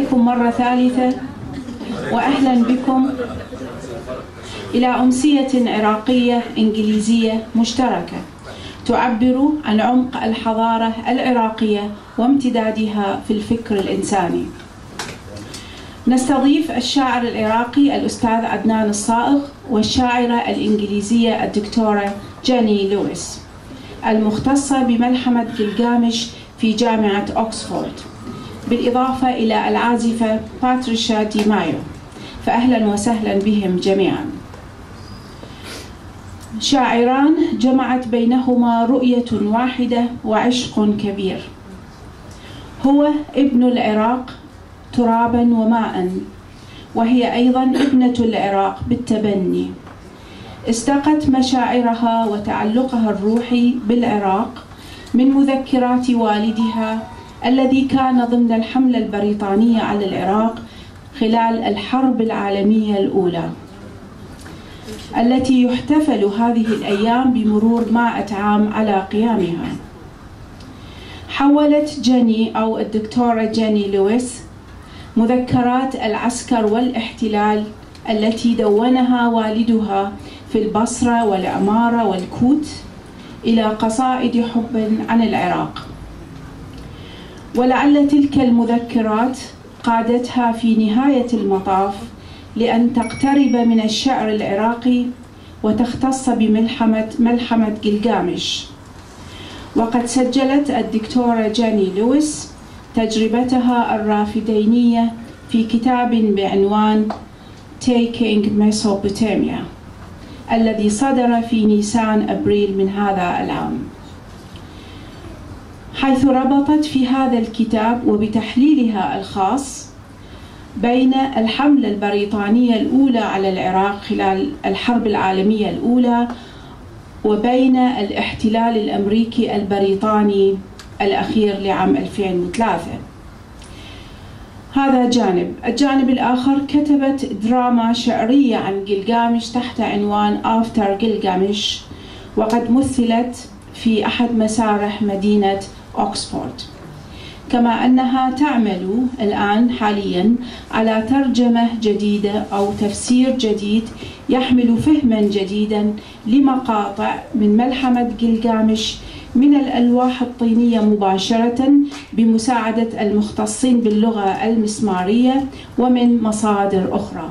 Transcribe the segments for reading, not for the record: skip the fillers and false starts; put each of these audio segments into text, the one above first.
إليكم مرة ثالثة، وأهلا بكم إلى أمسية عراقية إنجليزية مشتركة تعبر عن عمق الحضارة العراقية وامتدادها في الفكر الإنساني. نستضيف الشاعر العراقي الأستاذ عدنان الصائغ والشاعرة الإنجليزية الدكتورة جاني لويس المختصة بملحمة جلجامش في جامعة أوكسفورد، بالإضافة إلى العازفة باتريشيا دي مايو، فأهلا وسهلا بهم جميعا. شاعران جمعت بينهما رؤية واحدة وعشق كبير. هو ابن العراق ترابا وماء، وهي أيضا ابنة العراق بالتبني. استقت مشاعرها وتعلقها الروحي بالعراق من مذكرات والدها الذي كان ضمن الحملة البريطانية على العراق خلال الحرب العالمية الأولى، التي يحتفل هذه الأيام بمرور 100 عام على قيامها. حولت جاني أو الدكتورة جاني لويس مذكرات العسكر والاحتلال التي دونها والدها في البصرة والعمارة والكوت إلى قصائد حب عن العراق، ولعل تلك المذكرات قادتها في نهاية المطاف لأن تقترب من الشعر العراقي وتختص بملحمة جلجامش. وقد سجلت الدكتورة جاني لويس تجربتها الرافدينية في كتاب بعنوان Taking Mesopotamia الذي صدر في نيسان أبريل من هذا العام، حيث ربطت في هذا الكتاب وبتحليلها الخاص بين الحملة البريطانية الأولى على العراق خلال الحرب العالمية الأولى وبين الاحتلال الأمريكي البريطاني الأخير لعام 2003. هذا جانب. الجانب الآخر كتبت دراما شعرية عن جلجامش تحت عنوان After Gilgamesh، وقد مثلت في أحد مسارح مدينة أوكسفورد، كما أنها تعمل الآن حاليا على ترجمة جديدة أو تفسير جديد يحمل فهما جديدا لمقاطع من ملحمة جلجامش من الألواح الطينية مباشرة بمساعدة المختصين باللغة المسمارية ومن مصادر أخرى.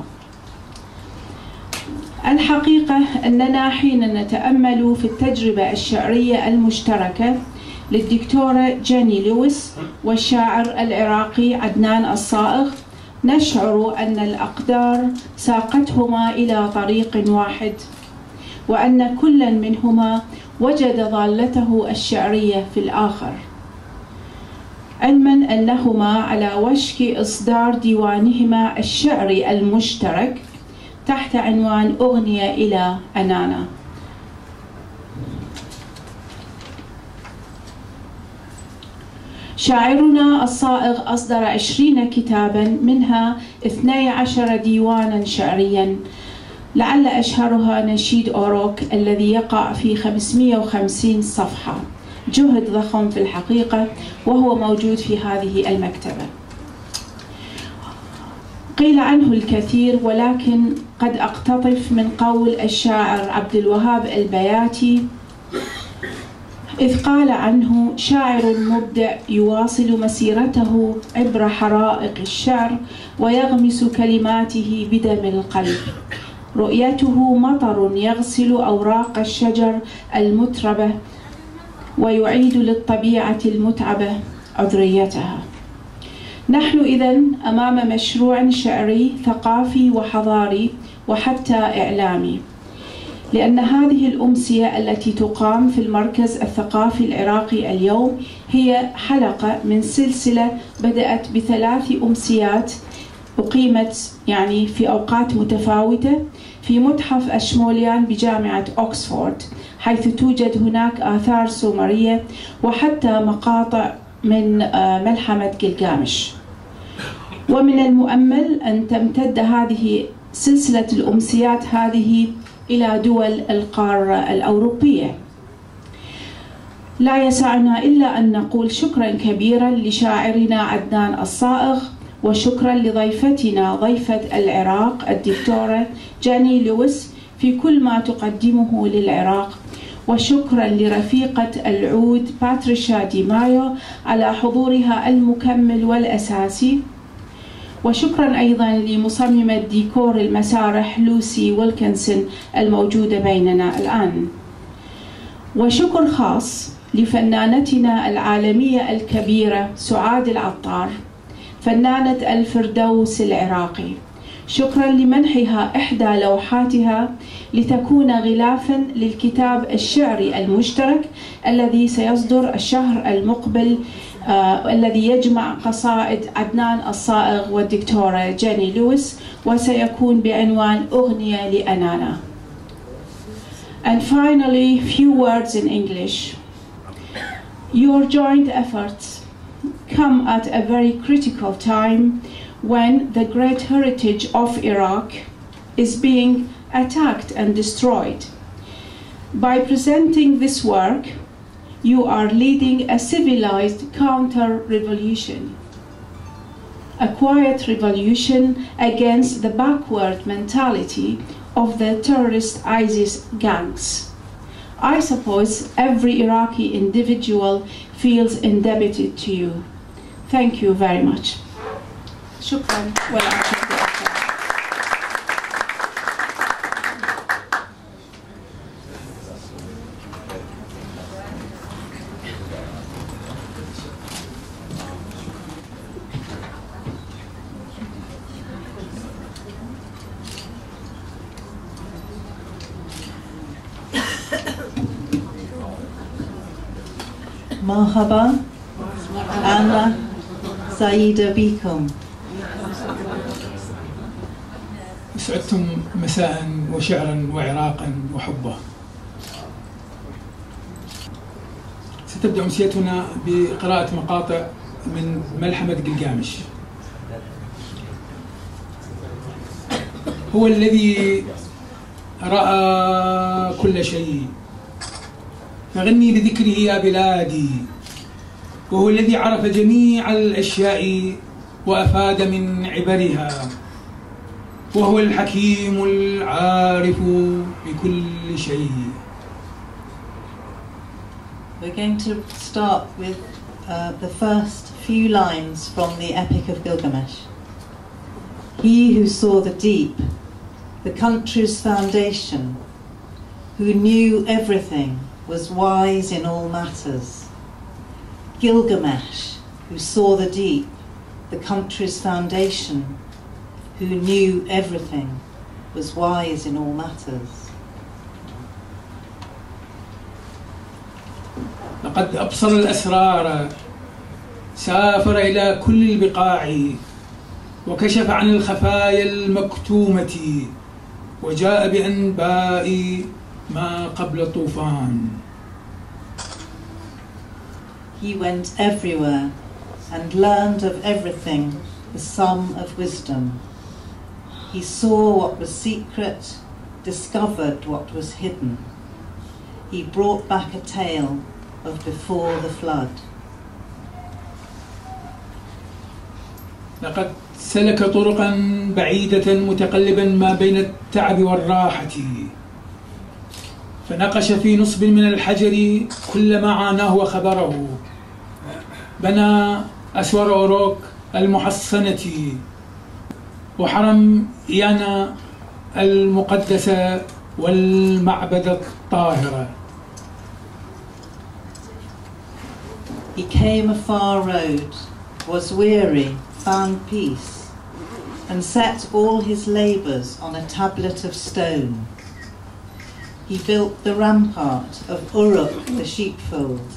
الحقيقة أننا حين نتأمل في التجربة الشعرية المشتركة للدكتورة جاني لويس والشاعر العراقي عدنان الصائغ نشعر أن الأقدار ساقتهما إلى طريق واحد، وأن كل منهما وجد ضالته الشعرية في الآخر، علما أنهما على وشك إصدار ديوانهما الشعري المشترك تحت عنوان أغنية إلى أنانا. شاعرنا الصائغ أصدر 20 كتابا، منها 12 ديوانا شعريا، لعل أشهرها نشيد أوروك الذي يقع في 550 صفحة، جهد ضخم في الحقيقة، وهو موجود في هذه المكتبة. قيل عنه الكثير، ولكن قد أقتطف من قول الشاعر عبد الوهاب البياتي إذ قال عنه: شاعر مبدع يواصل مسيرته عبر حرائق الشعر ويغمس كلماته بدم القلب. رؤيته مطر يغسل أوراق الشجر المتربة ويعيد للطبيعة المتعبة عذريتها. نحن إذن أمام مشروع شعري ثقافي وحضاري وحتى إعلامي، لأن هذه الأمسية التي تقام في المركز الثقافي العراقي اليوم هي حلقة من سلسلة بدأت ب3 أمسيات أقيمت يعني في أوقات متفاوتة في متحف أشموليان بجامعة أوكسفورد، حيث توجد هناك آثار سومرية وحتى مقاطع من ملحمة جلجامش. ومن المؤمل أن تمتد هذه سلسلة الأمسيات هذه إلى دول القارة الأوروبية. لا يسعنا إلا أن نقول شكرا كبيرا لشاعرنا عدنان الصائغ وشكرا لضيفتنا ضيفة العراق الدكتورة جاني لويس في كل ما تقدمه للعراق، وشكرا لرفيقة العود باتريشا دي مايو على حضورها المكمل والأساسي، وشكرا أيضا لمصممة ديكور المسارح لوسي ويلكنسون الموجودة بيننا الآن، وشكر خاص لفنانتنا العالمية الكبيرة سعاد العطار فنانة الفردوس العراقي. شكرا لمنحها إحدى لوحاتها لتكون غلافا للكتاب الشعري المشترك الذي سيصدر الشهر المقبل، الذي يجمع قصائد عدنان الصائغ والدكتورة جاني لويس، وسيكون بعنوان أغنية لأنانا. And finally, few words in English. Your joint efforts come at a very critical time when the great heritage of Iraq is being attacked and destroyed. By presenting this work, you are leading a civilized counter-revolution, a quiet revolution against the backward mentality of the terrorist ISIS gangs. I suppose every Iraqi individual feels indebted to you. Thank you very much. شكرا والعافية. مرحبا أنا سعيدة بكم. أسعدتم مساء وشعرا وعراقا وحبا. ستبدأ أمسيتنا بقراءة مقاطع من ملحمة قلقامش. هو الذي رأى كل شيء فغني لذكره يا بلادي، وهو الذي عرف جميع الأشياء وأفاد من عبرها، وهو الحكيم العارف بكل شيء. We're going to start with the first few lines from the Epic of Gilgamesh. He who saw the deep, the country's foundation, who knew everything, was wise in all matters. Gilgamesh, who saw the deep, the country's foundation, who knew everything, was wise in all matters. لقد أبصر الأسرار، سافر إلى كل البقاع، وكشف عن الخفايا المكتومة، وجاء بأنباء ما قبل طوفان. He went everywhere and learned of everything the sum of wisdom. He saw what was secret, discovered what was hidden. He brought back a tale of before the flood. لقد سلك طرقا بعيدة متقلبا ما بين التعب والراحة، فنقش في نصب من الحجر كل ما عاناه وخبره. بنى أسوار أوروك المحصنة وحرم إيانا المقدسة والمعبد الطاهرة. He came a far road, was weary, found peace, and set all his labours on a tablet of stone. He built the rampart of Uruk, the sheepfold,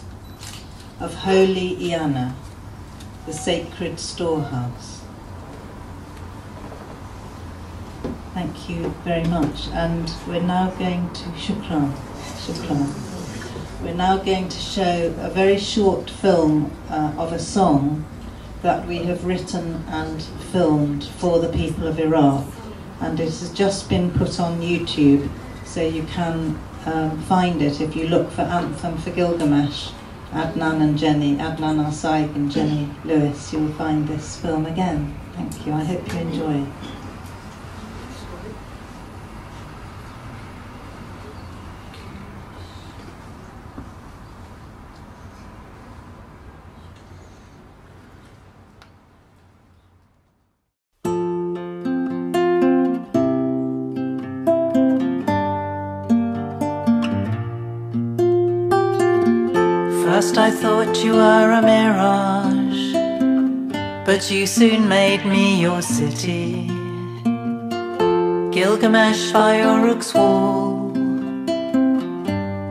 of holy Iana, the sacred storehouse. Thank you very much. And we're now going to Shukran. We're now going to show a very short film of a song that we have written and filmed for the people of Iraq, and it has just been put on YouTube, so you can find it if you look for Anthem for Gilgamesh, Adnan and Jenny, Adnan Sayegh and Jenny Lewis. You will find this film again. Thank you. I hope you enjoy. First I thought you were a mirage, but you soon made me your city. Gilgamesh by your rook's wall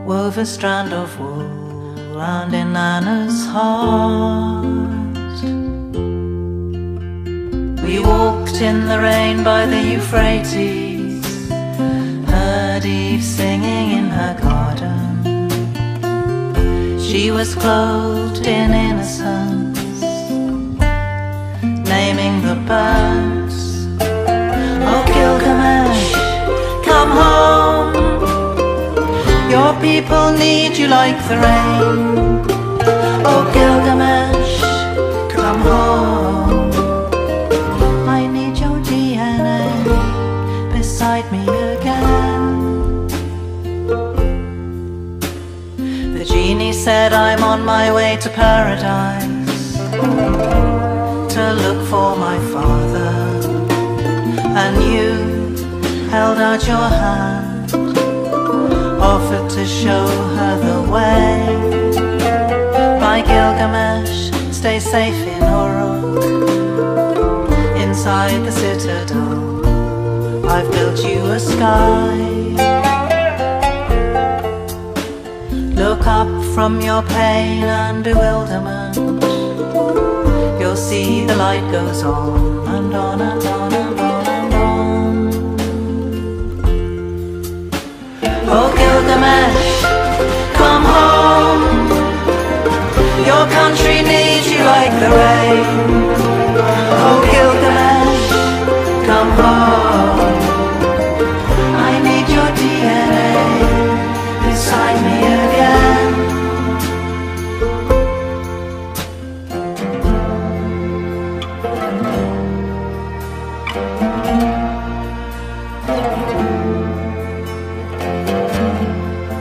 wove a strand of wool round Inanna's heart. We walked in the rain by the Euphrates, heard Eve singing in her garden. She was clothed in innocence, naming the birds. Oh Gilgamesh, come home. Your people need you like the rain. Oh Gilgamesh, come home. I need your DNA beside me again. The genie said I'm on my way to paradise to look for my father, and you held out your hand, offered to show her the way. By Gilgamesh, stay safe in Uruk, inside the citadel I've built you a sky. Look up from your pain and bewilderment, you'll see the light goes on and on and on and on and on. Oh Gilgamesh, come home. Your country needs you like the rain. Oh Gilgamesh, come home. I need your DNA beside me again.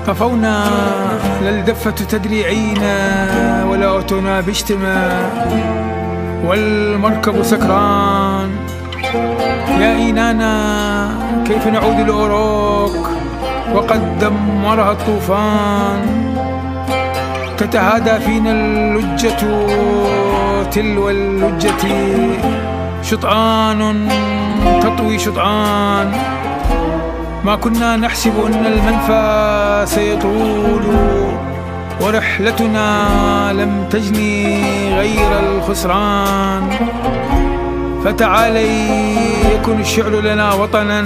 طفونا للدفة تدريعينا ولا أتونا باجتماع والمركب سكران. يا إينانا كيف نعود الأوروك وقد دمرها الطوفان. تتهادى فينا اللجة تلو اللجة، شطآن تطوي شطآن. ما كنا نحسب أن المنفى سيطول، ورحلتنا لم تجني غير الخسران. فتعالي يكن الشعر لنا وطنا،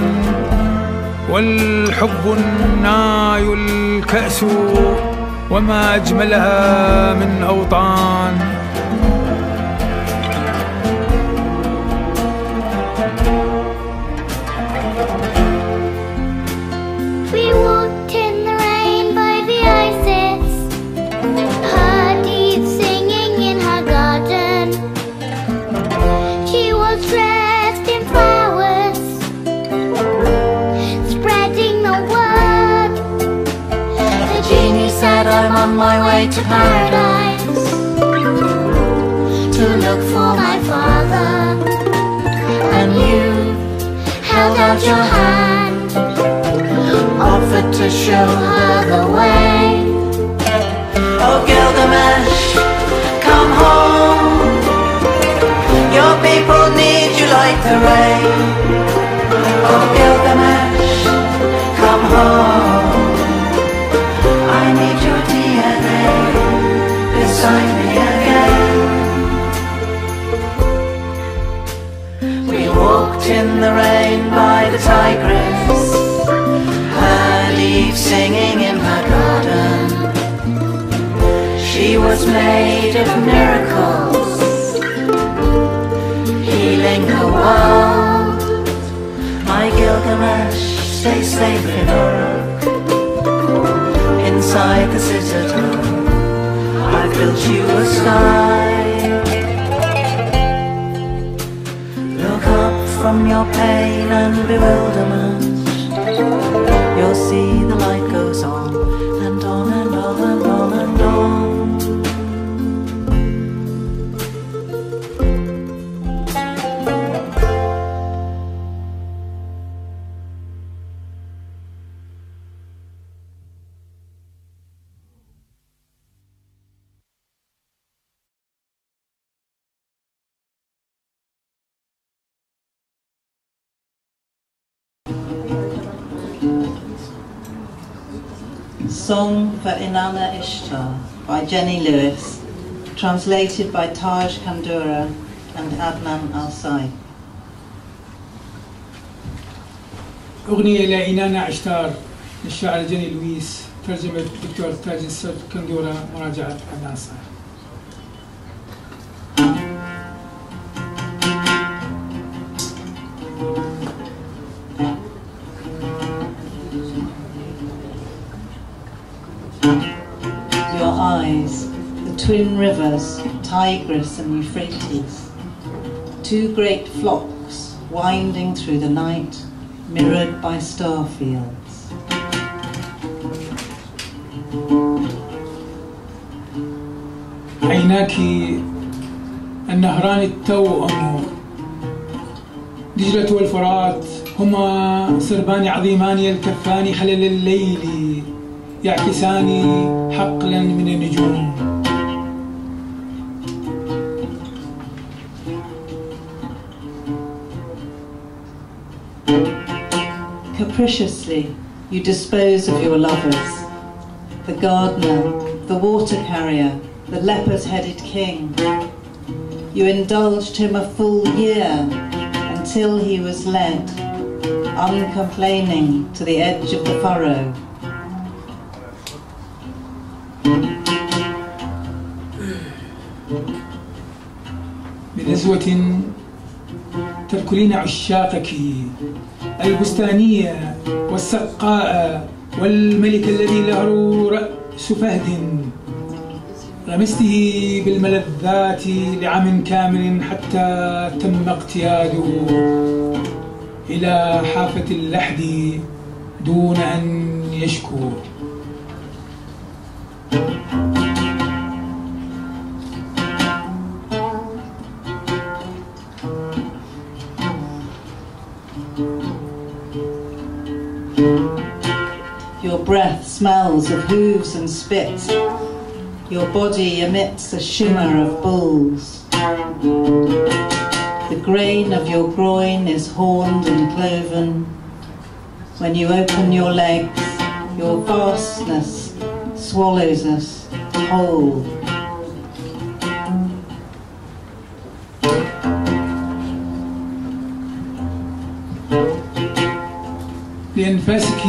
والحب الناي الكأس، وما أجملها من أوطان. I'm on my way to paradise to look for my father, and you held out your hand, offered to show her the way. Oh Gilgamesh, come home. Your people need you like the rain. Oh Gilgamesh, come home. I need your DNA beside me again. We walked in the rain by the Tigris, heard Eve singing in her garden. She was made of miracles, healing the world. My Gilgamesh, stay safe in Uruk, inside the citadel I've built you a sky. from your pain and bewilderment. You'll see the light goes on and on and on and on and on. Song for Inanna Ishtar by Jenny Lewis, translated by Taj Kandura and Adnan Al-Sayegh. أغنية إلى إنانا عشتار للشاعر جيني لويس، ترجمة الدكتور تاج كندورة، مراجعة عدنان صايغ. Your eyes, the twin rivers, Tigris and Euphrates, two great flocks winding through the night, mirrored by star fields. عيناك النهران التوأم، دجلة والفرات هما سربان عظيمان يلتفان خلل الليل، يعكسان حقلا من النجوم. Capriciously, you dispose of your lovers, the gardener, the water carrier, the leopard-headed king. You indulged him a full year until he was led, uncomplaining, to the edge of the furrow. بنزوة تركلين عشاقك البستانية والسقاء والملك الذي له رأس فهد، غمسته بالملذات لعام كامل حتى تم اقتياده إلى حافة اللحد دون أن يشكو. Your breath smells of hooves and spit. Your body emits a shimmer of bulls. The grain of your groin is horned and cloven. When you open your legs, your vastness swallows us whole. لأنفاسك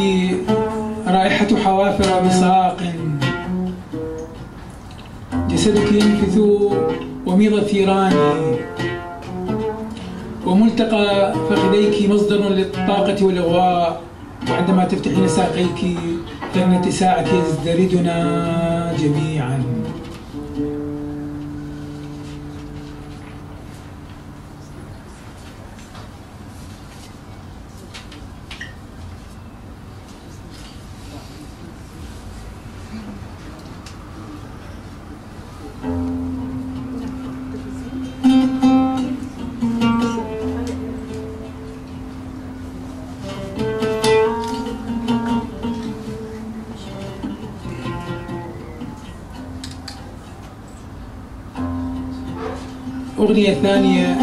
رائحة حوافر بصاق، جسدك ينفث وميض الثيران، وملتقى فخذيك مصدر للطاقة والإغواء، وعندما تفتحين ساقيك فإن اتساعك يزدردنا جميعا. أغنية ثانية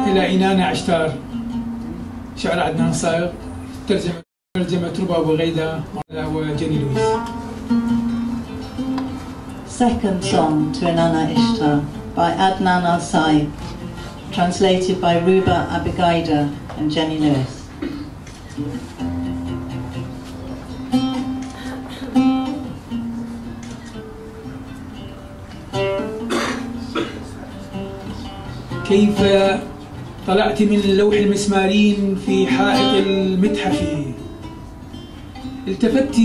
إلى إنانا عشتار، شعر عدنان صايغ، ترجمة ربا وغيدة وجيني لويس. Second song to Inanna Ishtar by Adnan Al-Sayegh, translated by Ruba Abigaida and Jenny Lewis. كيف طلعت من لوح المسمارين في حائط المتحف، التفت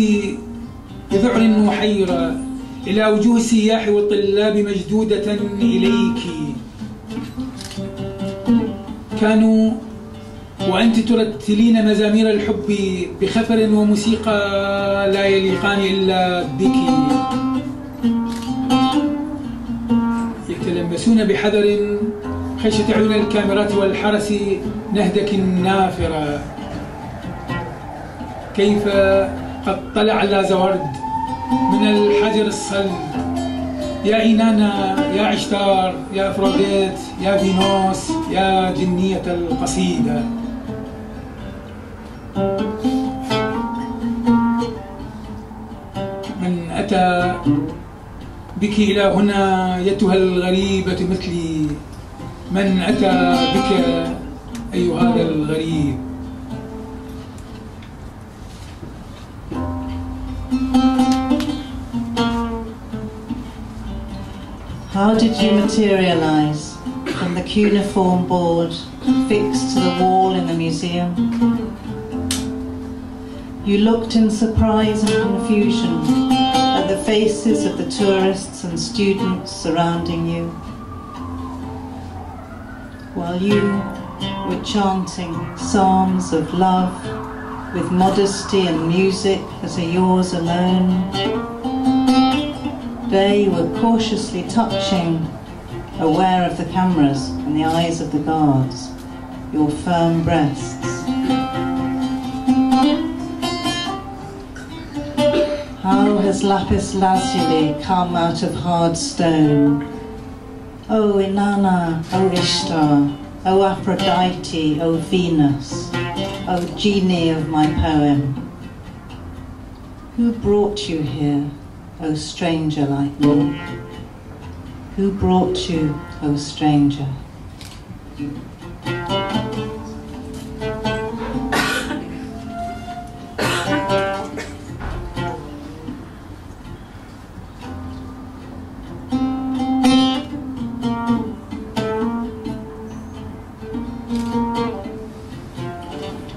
بذعر وحيرة إلى وجوه السياح والطلاب مجدودة إليك، كانوا وأنت ترتلين مزامير الحب بخفر وموسيقى لا يليقان إلا بك. يتلمسون بحذر خشية عيون الكاميرات والحرس نهدك النافرة. كيف قد طلع اللازورد من الحجر الصلب. يا إينانا، يا عشتار، يا أفروديت، يا فينوس، يا جنية القصيدة. من أتى بك إلى هنا أيتها الغريبة مثلي؟ من أتى بك أي هذا الغريب؟ How did you materialize from the cuneiform board fixed to the wall in the museum? You looked in surprise and confusion at the faces of the tourists and students surrounding you, while you were chanting psalms of love with modesty and music as are yours alone. They were cautiously touching, aware of the cameras and the eyes of the guards, your firm breasts. How has lapis lazuli come out of hard stone? O Inanna, O Ishtar, O Aphrodite, O Venus, O genie of my poem. Who brought you here, O stranger like me? Who brought you, O stranger?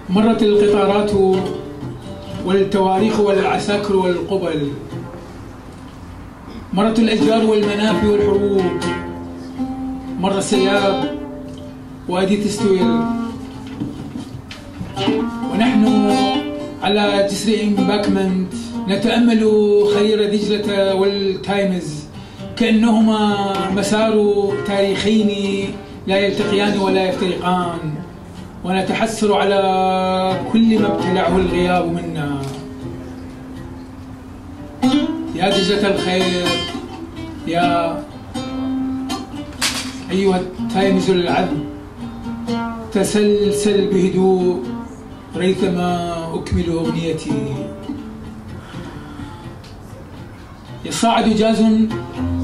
مرت القطارات والتواريخ والعساكر والقبل، مرت الأشجار والمنافي والحروب، مر السياب وأديت ستويل، ونحن على جسر إمباكمنت نتأمل خرير دجلة والتايمز كأنهما مسار تاريخين لا يلتقيان ولا يفترقان، ونتحسر على كل ما ابتلعه الغياب منا. يا دجلة الخير، يا أيها التايمز العذب، تسلسل بهدوء ريثما أكمل أغنيتي. يصعد جاز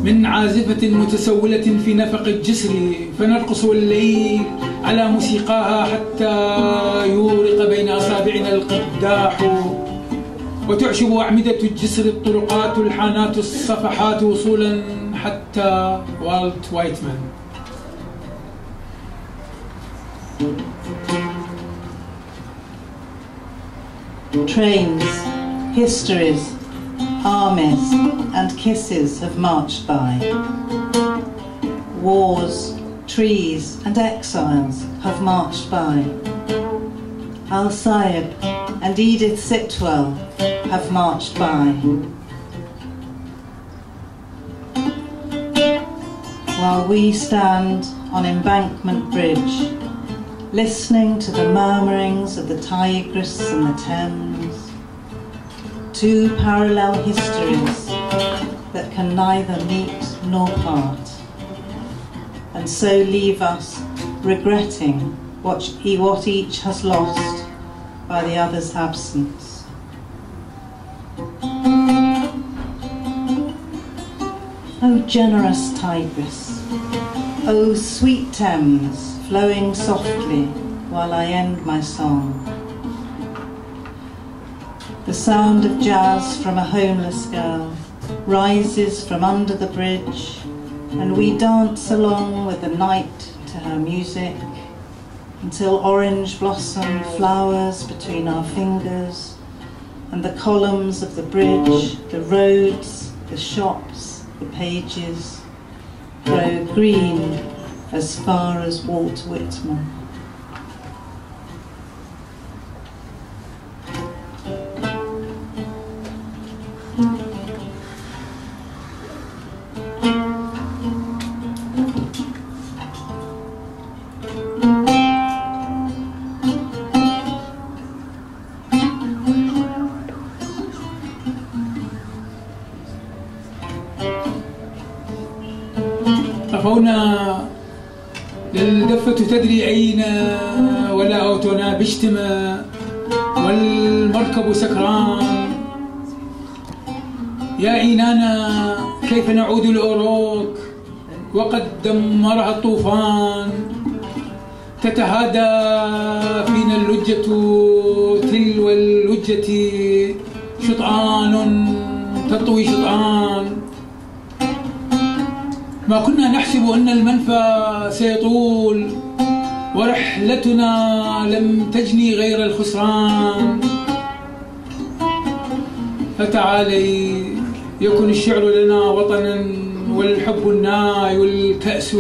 من عازفة متسولة في نفق الجسر، فنرقص الليل على موسيقاها حتى يورق بين أصابعنا القداح، وتعشب أعمدة الجسر الطرقات الحانات الصفحات وصولا حتى والت وايتمان. Trains, histories, armies and kisses have marched by. Wars, trees and exiles have marched by. Sayegh and Edith Sitwell have marched by. While we stand on Embankment Bridge, listening to the murmurings of the Tigris and the Thames, two parallel histories that can neither meet nor part, and so leave us regretting what each has lost by the other's absence. O generous Tigris, O sweet Thames, flowing softly while I end my song. The sound of jazz from a homeless girl rises from under the bridge, and we dance along with the night to her music until orange blossom flowers between our fingers, and the columns of the bridge, the roads, the shops, the pages grow green as far as Walt Whitman. طفونا للدفة تدري أين ولا أوتنا بيجتمع والمركب سكران يا إينانا كيف نعود الأوروك وقد دمرها الطوفان تتهادى فينا اللجة تلو اللجة شطآن تطوي شطآن ما كنا نحسب أن المنفى سيطول ورحلتنا لم تجني غير الخسران فتعالي يكن الشعر لنا وطنا والحب الناي والكأس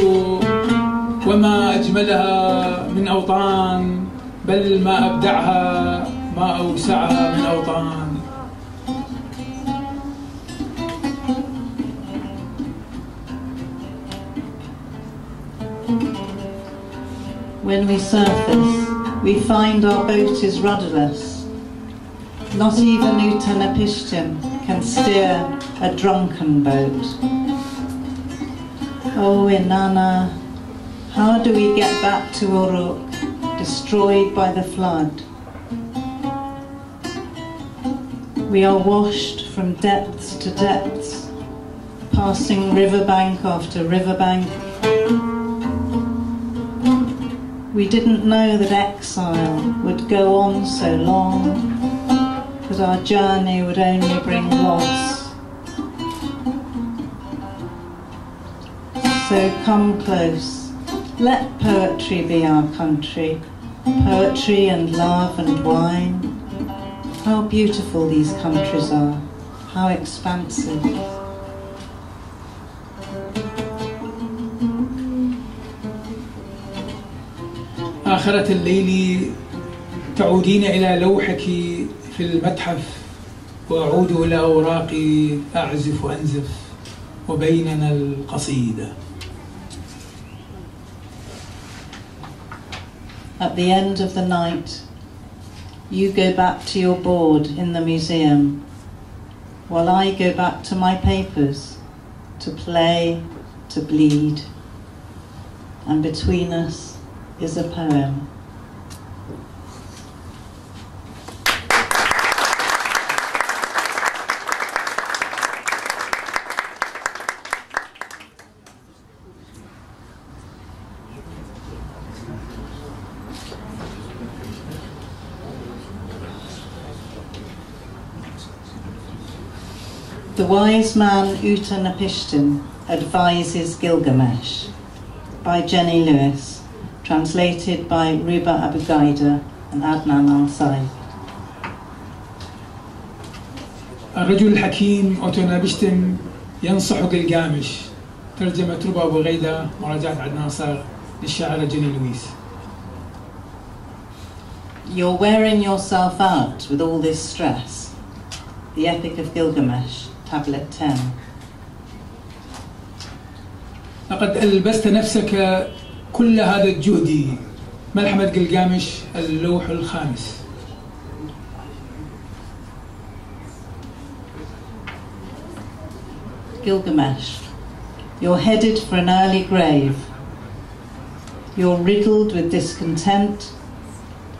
وما أجملها من أوطان بل ما أبدعها ما أوسعها من أوطان. When we surface, we find our boat is rudderless. Not even Utanapishtim can steer a drunken boat. Oh Inanna, how do we get back to Uruk, destroyed by the flood? We are washed from depths to depths, passing riverbank after riverbank. We didn't know that exile would go on so long, that our journey would only bring loss. So come close, let poetry be our country, poetry and love and wine. How beautiful these countries are, how expansive. آخرة الليل تعودين إلى لوحك في المتحف وأعود إلى أوراقي أعزف وأنزف وبيننا القصيدة. At the end of the night, you go back to your board in the museum, while I go back to my papers, to play, to bleed, and between us is a poem. The wise man Utanapishtim advises Gilgamesh, by Jenny Lewis, translated by Ruba Abu-Gaida and Adnan al-Sayegh. الرجل الحكيم أوتونابشتم ينصح جلجامش، ترجمة ربا أبو-غايدة، مراجعة عدنان صاغ للشاعرة جيني لويس. You're wearing yourself out with all this stress. The Epic of Gilgamesh, Tablet 10. لقد ألبست نفسك كل هذا الجهد. ملحمة جلجامش، اللوح الخامس. Gilgamesh, you're headed for an early grave. You're riddled with discontent,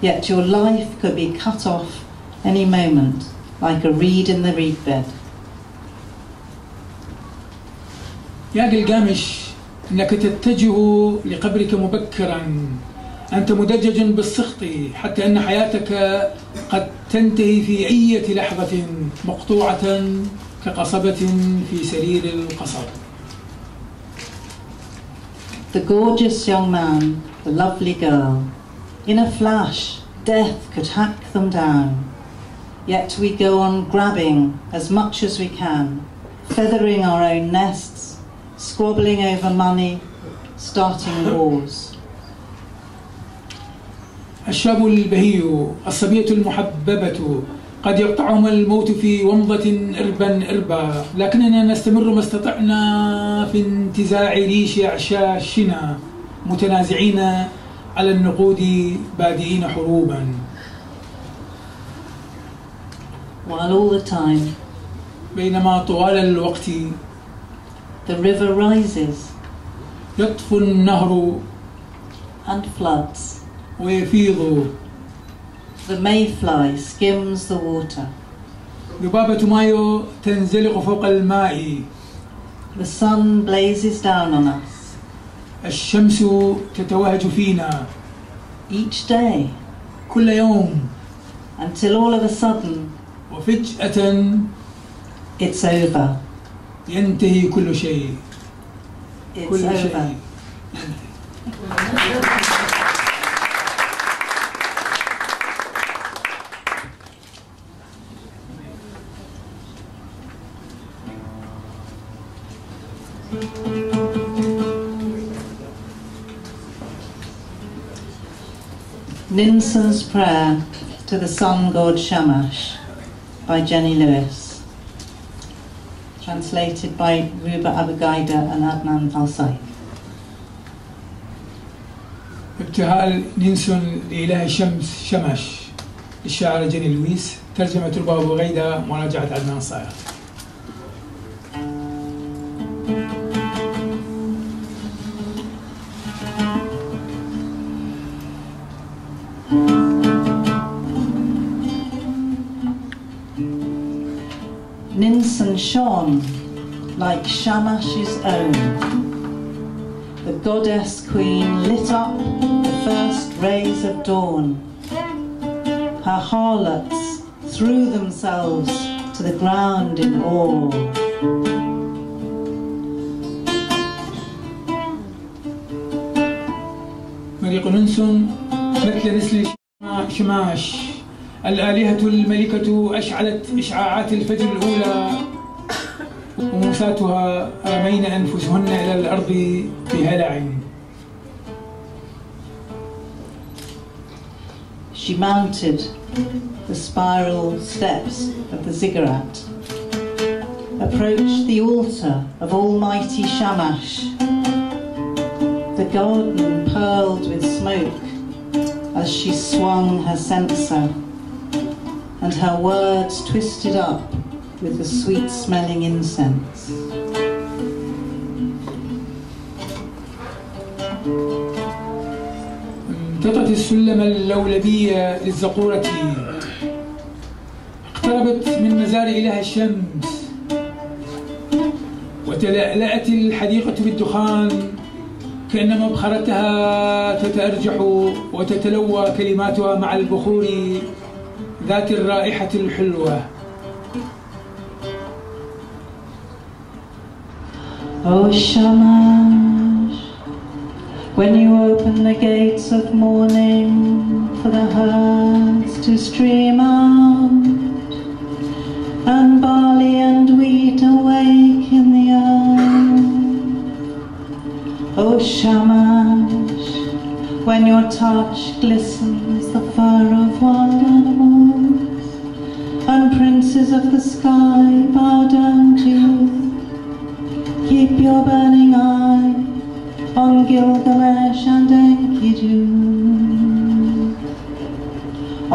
yet your life could be cut off any moment, like a reed in the reed bed. يا جلجامش، إنك تتجه لقبرك مبكرا. أنت مدجج بالسخط حتى أن حياتك قد تنتهي في أي لحظة، مقطوعة كقصبة في سرير القصر. The gorgeous young man, the lovely girl, in a flash, death could hack them down. Yet we go on grabbing as much as we can, feathering our own nests, squabbling over money, starting wars. الشاب البهي، الصبية المحببة، قد يقطعهما الموت في ومضة إربا إربا، لكننا نستمر ما استطعنا في انتزاع ريش أعشاشنا، متنازعين على النقود، بادئين حروبا. While all the time, بينما طوال الوقت the river rises, يطفو النهر and floods. ويفيض. The mayfly skims the water. ذبابة مايو تنزلق فوق الماء. The sun blazes down on us. الشمس تتوهج فينا. Each day. كل يوم. Until all of a sudden. وفجأة. It's over. ينتهي كل شيء. It's كل over. شيء. Ninson's Prayer to the Sun God Shamash by Jenny Lewis, translated by Ruba Abugaida and Adnan al-Sayegh. ابتهال نينسون لإله الشمس شمش للشاعرة جيني لويس، ترجمة ربا أبو غيدة، مراجعة عدنان صايغ. Ninsun shone like Shamash's own. The goddess queen lit up the first rays of dawn. Her harlots threw themselves to the ground in awe. مريق ننسون مثل نسل شماش، الآلهة الملكة أشعلت إشعاعات الفجر الأولى، وموساتها رمين أنفسهن إلى الأرض بهلع. She mounted the spiral steps of the ziggurat, approached the altar of Almighty Shamash. The garden pearled with smoke as she swung her censer, and her words twisted up with the sweet-smelling incense. امتطت السلم اللولبية للزقورة، اقتربت من مزار إله الشمس، وتلألأت الحديقة بالدخان كأن مبخرتها تتأرجح وتتلوى كلماتها مع البخور ذات الرائحة الحلوة. Oh Shamash, when you open the gates of morning for the herds to stream out, and barley and wheat awake in the earth. Oh Shamash, when your touch glistens the fur of wild animals, and princes of the sky bow down to you. Keep your burning eye on Gilgamesh and Enkidu.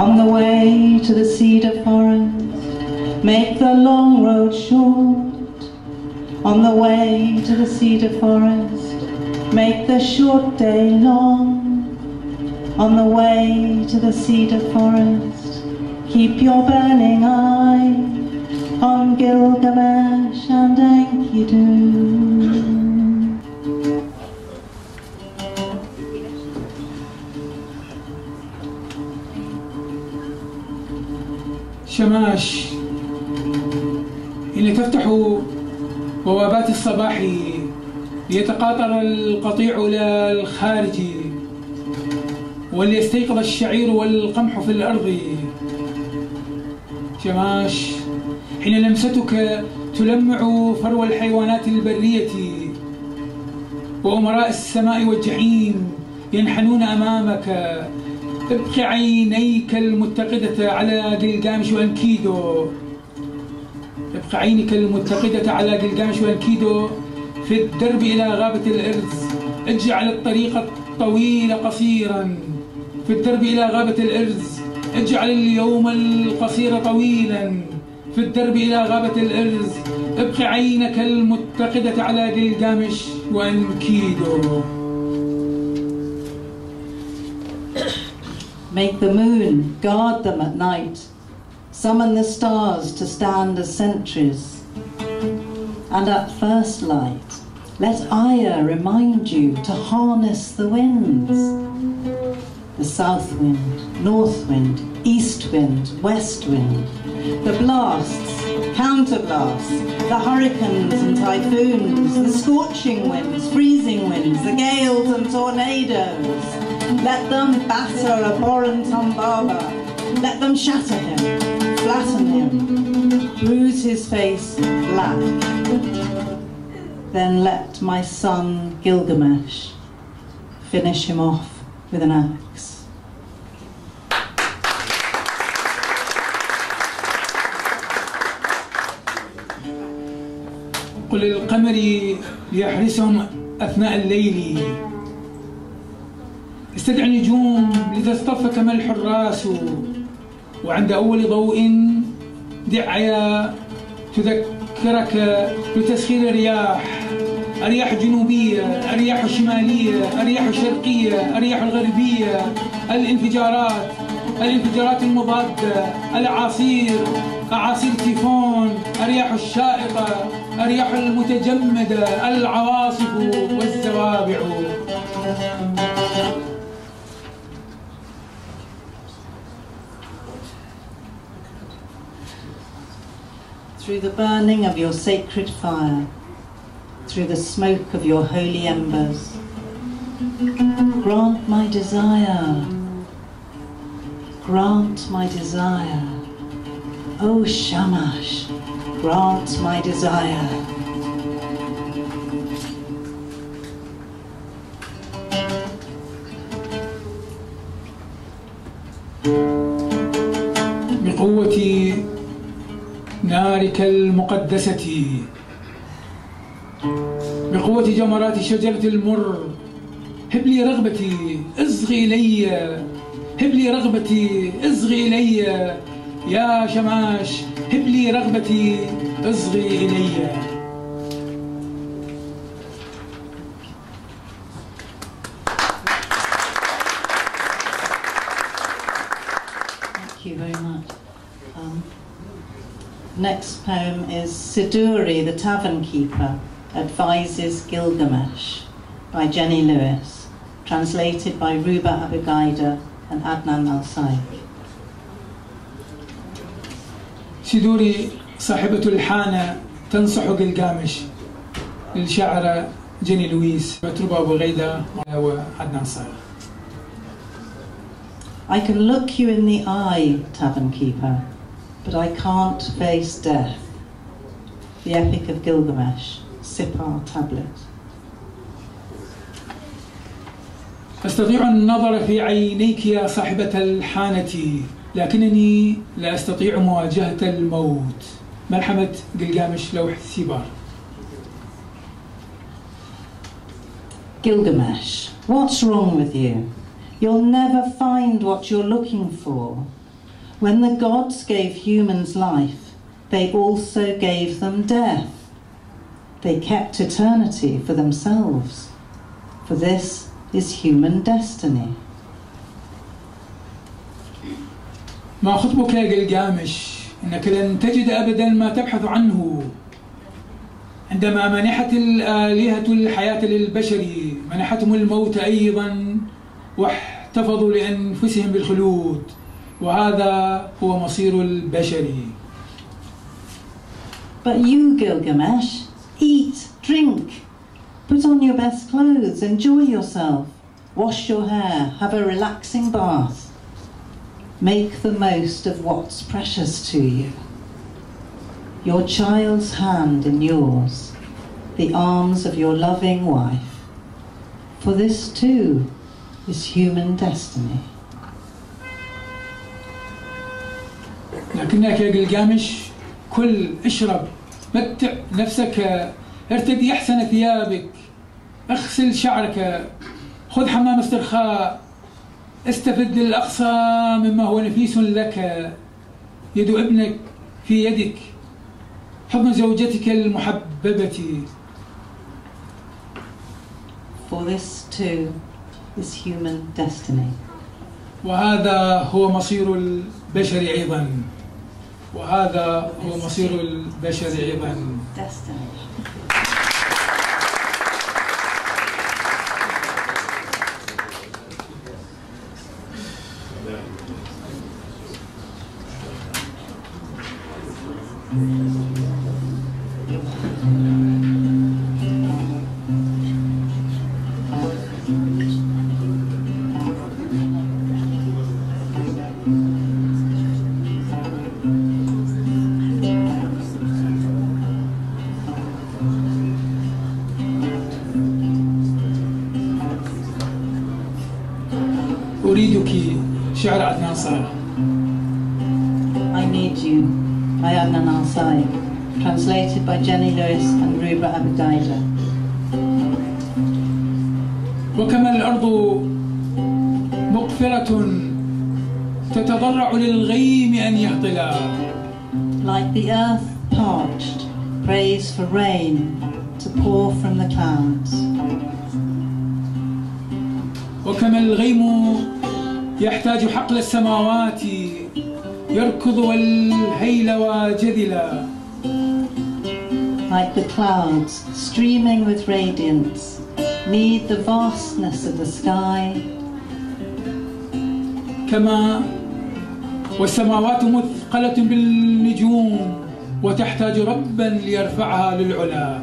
On the way to the cedar forest, make the long road short. On the way to the cedar forest, make the short day long. On the way to the cedar forest, keep your burning eye on Gilgamesh and Enkidu. شماش، حين تفتح بوابات الصباح ليتقاطر القطيع إلى الخارج، وليستيقظ الشعير والقمح في الأرض. شماش، حين لمستك تلمع فرو الحيوانات البرية، وأمراء السماء والجحيم ينحنون أمامك. ابق عينيك المتقدة على جلجامش وأنكيدو. ابق عينك المتقدة على جلجامش وأنكيدو في الدرب إلى غابة الأرز. اجعل الطريق الطويل قصيرا في الدرب إلى غابة الأرز. اجعل اليوم القصير طويلا في الدرب إلى غابة الأرز، ابقي عينك المتقدة على جلجامش وأنكيدو. Make the moon guard them at night, summon the stars to stand as sentries, and at first light let Aya remind you to harness the winds. The south wind, north wind, east wind, west wind, the blasts, counterblasts, the hurricanes and typhoons, the scorching winds, freezing winds, the gales and tornadoes. Let them batter Aboran Tumbaba, let them shatter him, flatten him, bruise his face black. Then let my son Gilgamesh finish him off with an axe. قل للقمر ليحرسهم أثناء الليل، استدع النجوم لتصطف كما الحراس، وعند أول ضوء دعيا تذكرك بتسخير الرياح، الرياح الجنوبية، الرياح الشمالية، الرياح الشرقية، الرياح الغربية، الانفجارات المضادة، الأعاصير، أعاصير التيفون، الرياح الشائقة، الرياح المتجمدة، العواصف والزوابع. Through the burning of your sacred fire, through the smoke of your holy embers, grant my desire, grant my desire. O Shamash, grant my desire. بقوة نارك المقدسة، بقوة جمرات شجرة المر، هب لي رغبتي، اصغي إلي، هب لي رغبتي، اصغي إلي يا شماش، هب لي رغبتي، اصغي إلي. Thank you very much. Next poem is Siduri, the Tavern Keeper, Advises Gilgamesh by Jenny Lewis, translated by Ruba Abigaida and Adnan al-Sayegh. سيدوري صاحبة الحانة تنصح جلجامش، للشاعرة جيني لويس وتربة أبوغيدة وعدنان صايغ. I can look you in the eye, Tavern Keeper, but I can't face death. The Epic of Gilgamesh, Sipar Tablet. أستطيع النظر في عينيك يا صاحبة الحانة، لكنني لا أستطيع مواجهة الموت. ملحمة جلجامش، لوح سيبار. Gilgamesh, what's wrong with you? You'll never find what you're looking for. When the gods gave humans life, they also gave them death. They kept eternity for themselves, for this is human destiny. ما خطبك يا جلجامش؟ إنك لن تجد أبدا ما تبحث عنه. عندما منحت الآلهة الحياة للبشر، منحتهم الموت أيضا، واحتفظوا لأنفسهم بالخلود، وهذا هو مصير البشر. But you, Gilgamesh, eat, drink, put on your best clothes, enjoy yourself, wash your hair, have a relaxing bath. Make the most of what's precious to you. Your child's hand in yours, the arms of your loving wife. For this too is human destiny. لكنك يا جلجامش كل، اشرب، متع نفسك، ارتدي أحسن ثيابك، اغسل شعرك، خذ حمام استرخاء، استفد الأقصى مما هو نفيس لك. يد ابنك في يدك حضن زوجتك المحببة. For this too is human destiny. وهذا هو مصير البشر أيضا. وهذا هو مصير البشر أيضا. Destiny. أريدك شعر عدنان صايغ. I Need You by Adnan Sayegh, translated by Jenny Lewis and Ruba Abigailer. وكما الأرض مقفرة تتضرع للغيم أن يهطلا. Like the earth parched, prays for rain to pour from the clouds. وكما الغيم يحتاج حقل السماوات يركض والهيل وجذلا. Like the clouds, streaming with radiance, need the vastness of the sky. كما والسماوات مثقلة بالنجوم وتحتاج ربا ليرفعها للعلا.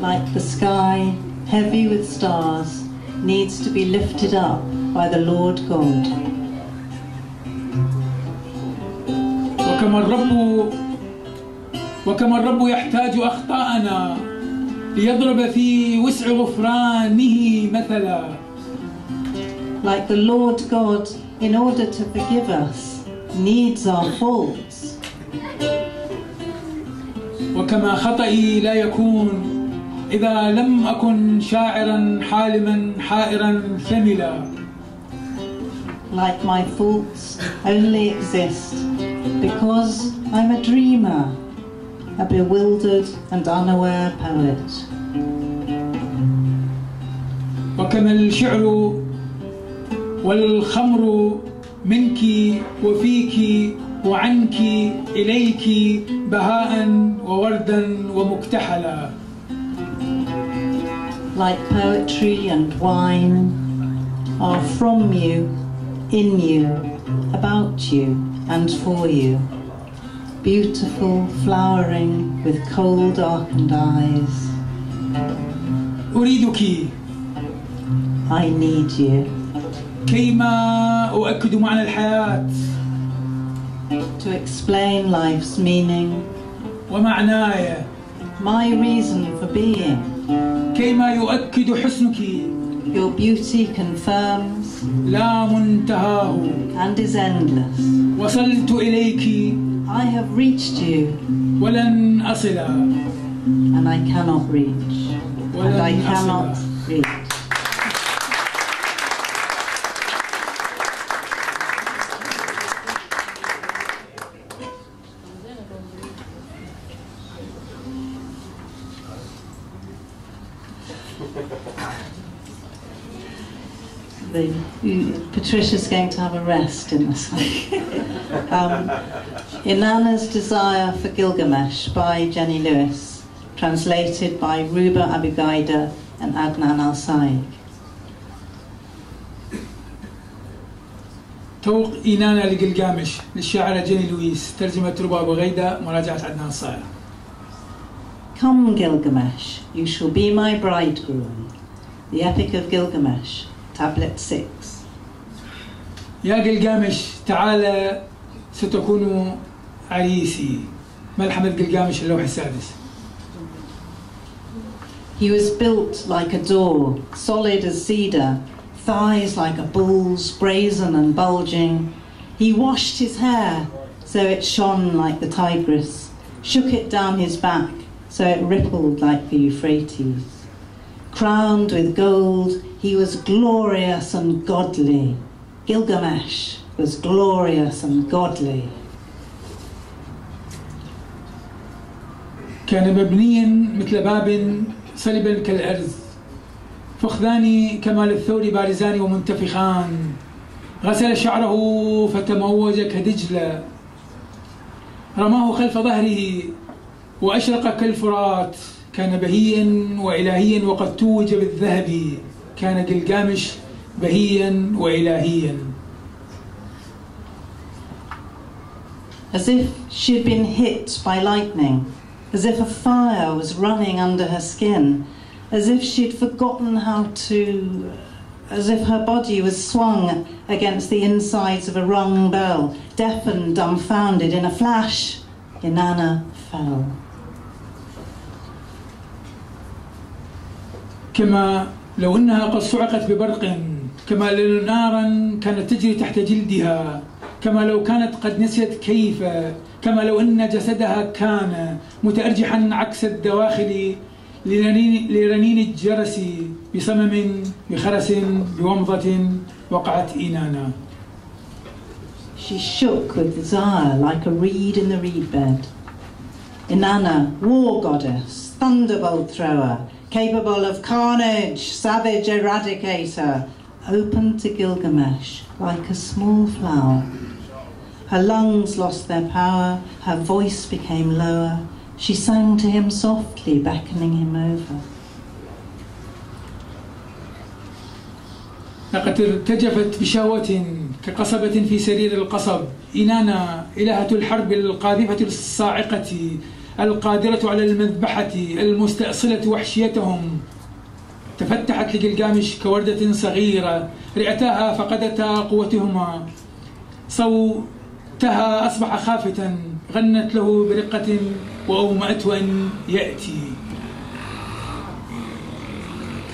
Like the sky, heavy with stars, needs to be lifted up by the Lord God. وكما الرب يحتاج أخطاءنا ليضرب في وسع غفرانه مثلا. Like the Lord God, in order to forgive us, needs our faults. وكما خطئي لا يكون إذا لم أكن شاعرا حالما حائرا ثملا. Like my faults only exist because I'm a dreamer, a bewildered and unaware poet. وكما الشعر والخمر منك وفيك وعنك إليك بهاء ووردا ومكتحلا. Like poetry and wine are from you, in you, about you and for you, beautiful, flowering with coal darkened eyes. أريدك. I need you. كيما أؤكد معنى الحياة. To explain life's meaning. ومعناي. My reason for being. كيما يؤكد حسنك. Your beauty confirms. لا منتهاه. And is endless. وصلت إليك. I have reached you. ولن أصل. And I cannot reach. And I cannot reach. Patricia's going to have a rest in this one. Inanna's Desire for Gilgamesh by Jenny Lewis, translated by Ruba Abigaider and Adnan Sayegh. توق إنانا لجلجامش للشاعرة جيني لويس، ترجمة ربا أبيغايدة، مراجعة عدنان صايغ. Come, Gilgamesh, you shall be my bridegroom. The Epic of Gilgamesh, Tablet 6. يا جلجامش تعال ستكون عريسي. ملحمة جلجامش اللوح السادس. He was built like a door, solid as cedar, thighs like a bull's, brazen and bulging. He washed his hair so it shone like the Tigris, shook it down his back so it rippled like the Euphrates. Crowned with gold, he was glorious and godly. Gilgamesh was glorious and godly. كان مبنيا مثل باب صلبا كالأرز، فخذان كمال الثور بارزان ومنتفخان، غسل شعره فتموج كدجلة، رماه خلف ظهره وأشرق كالفرات، كان بهيا وإلهيا وقد توج بالذهب، كان جلجامش بهيا وإلهيا. As if she'd been hit by lightning, as if a fire was running under her skin, as if she'd forgotten as if her body was swung against the insides of a rung bell, deafened, dumbfounded. In a flash, Inanna fell. كما لو أنها قد صعقت ببرق، كما لو نارا كانت تجري تحت جلدها، كما لو كانت قد نسيت كيف، كما لو أن جسدها كان متأرجحا عكس الدواخل لرنين الجرس، بصمم بخرس بومضة وقعت إنانا. She shook with desire like a reed in the reed bed. Inanna, war goddess, thunderbolt thrower, capable of carnage, savage eradicator, opened to Gilgamesh like a small flower. Her lungs lost their power, her voice became lower. She sang to him softly, beckoning him over. لقد ارتجفت بشهوة كقصبة في سرير القصب. إنانا إلهة الحرب القاذفة الصاعقة، القادرة على المذبحة، المستأصلة وحشيتهم، تفتحت لجلجامش كوردة صغيرة، رئتاها فقدتا قوتهما، صوتها أصبح خافتا، غنت له برقة وأومأته أن يأتي.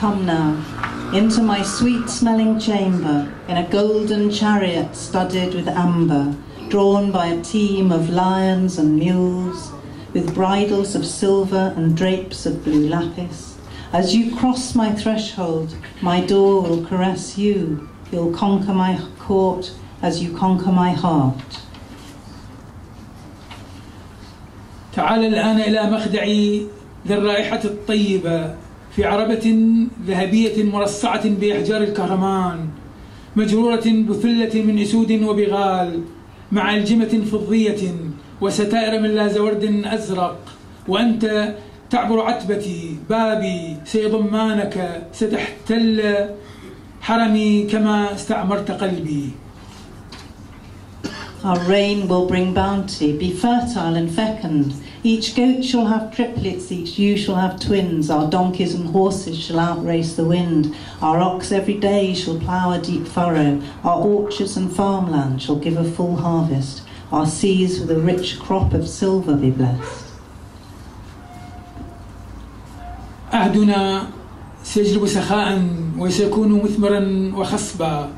Come now, into my sweet-smelling chamber, in a golden chariot studded with amber, drawn by a team of lions and mules, with bridles of silver and drapes of blue lapis. As you cross my threshold, my door will caress you. You'll conquer my court as you conquer my heart. تعال الآن إلى مخدعي ذي الرائحة الطيبة، في عربة ذهبية مرصعة بأحجار الكهرمان، مجرورة بثلة من أسود وبغال، مع ألجمة فضية وستائر من لازورد أزرق، وأنت تعبر عتبتي، بابي سيضمانك، ستحتل حرمي كما استعمرت قلبي. Our rain will bring bounty, be fertile and fecund. Each goat shall have triplets, each ewe shall have twins. Our donkeys and horses shall outrace the wind. Our ox every day shall plough a deep furrow. Our orchards and farmland shall give a full harvest. Our seas with a rich crop of silver be blessed. عهدنا سيجلب سخاء وسيكون مثمرا وخصبا،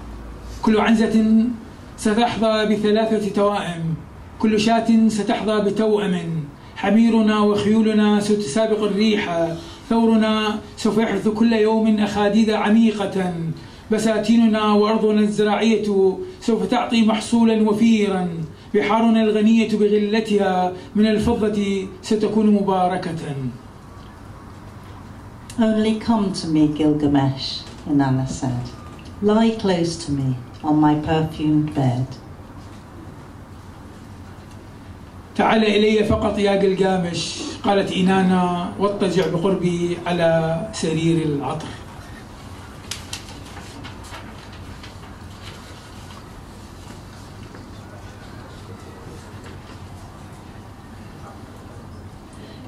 كل عنزة ستحظى بثلاثة توائم، كل شاة ستحظى بتوأم، حميرنا وخيولنا ستسابق الريح، ثورنا سوف يحدث كل يوم أخاديد عميقة، بساتيننا وأرضنا الزراعية سوف تعطي محصولا وفيرا، بحارنا الغنية بغلتها من الفضة ستكون مباركة. Only come to me, Gilgamesh, Inanna said. Lie close to me on my perfumed bed. تعال إلي فقط يا جلجامش، قالت إنانا واضطجع بقربي على سرير العطر.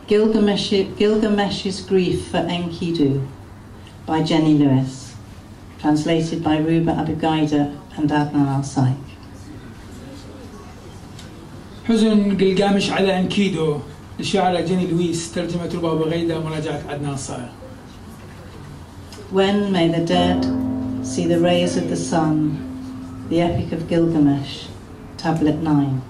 Gilgamesh's Grief for Enkidu by Jenny Lewis, translated by Ruba Abugaida and Adnan al-Sayegh. حزن جلجامش على أنكيدو للشاعرة جيني لويس، ترجمة روبا أبوغيدا، مراجعة عدنان صايغ. When may the dead see the rays of the sun, the Epic of Gilgamesh, Tablet 9.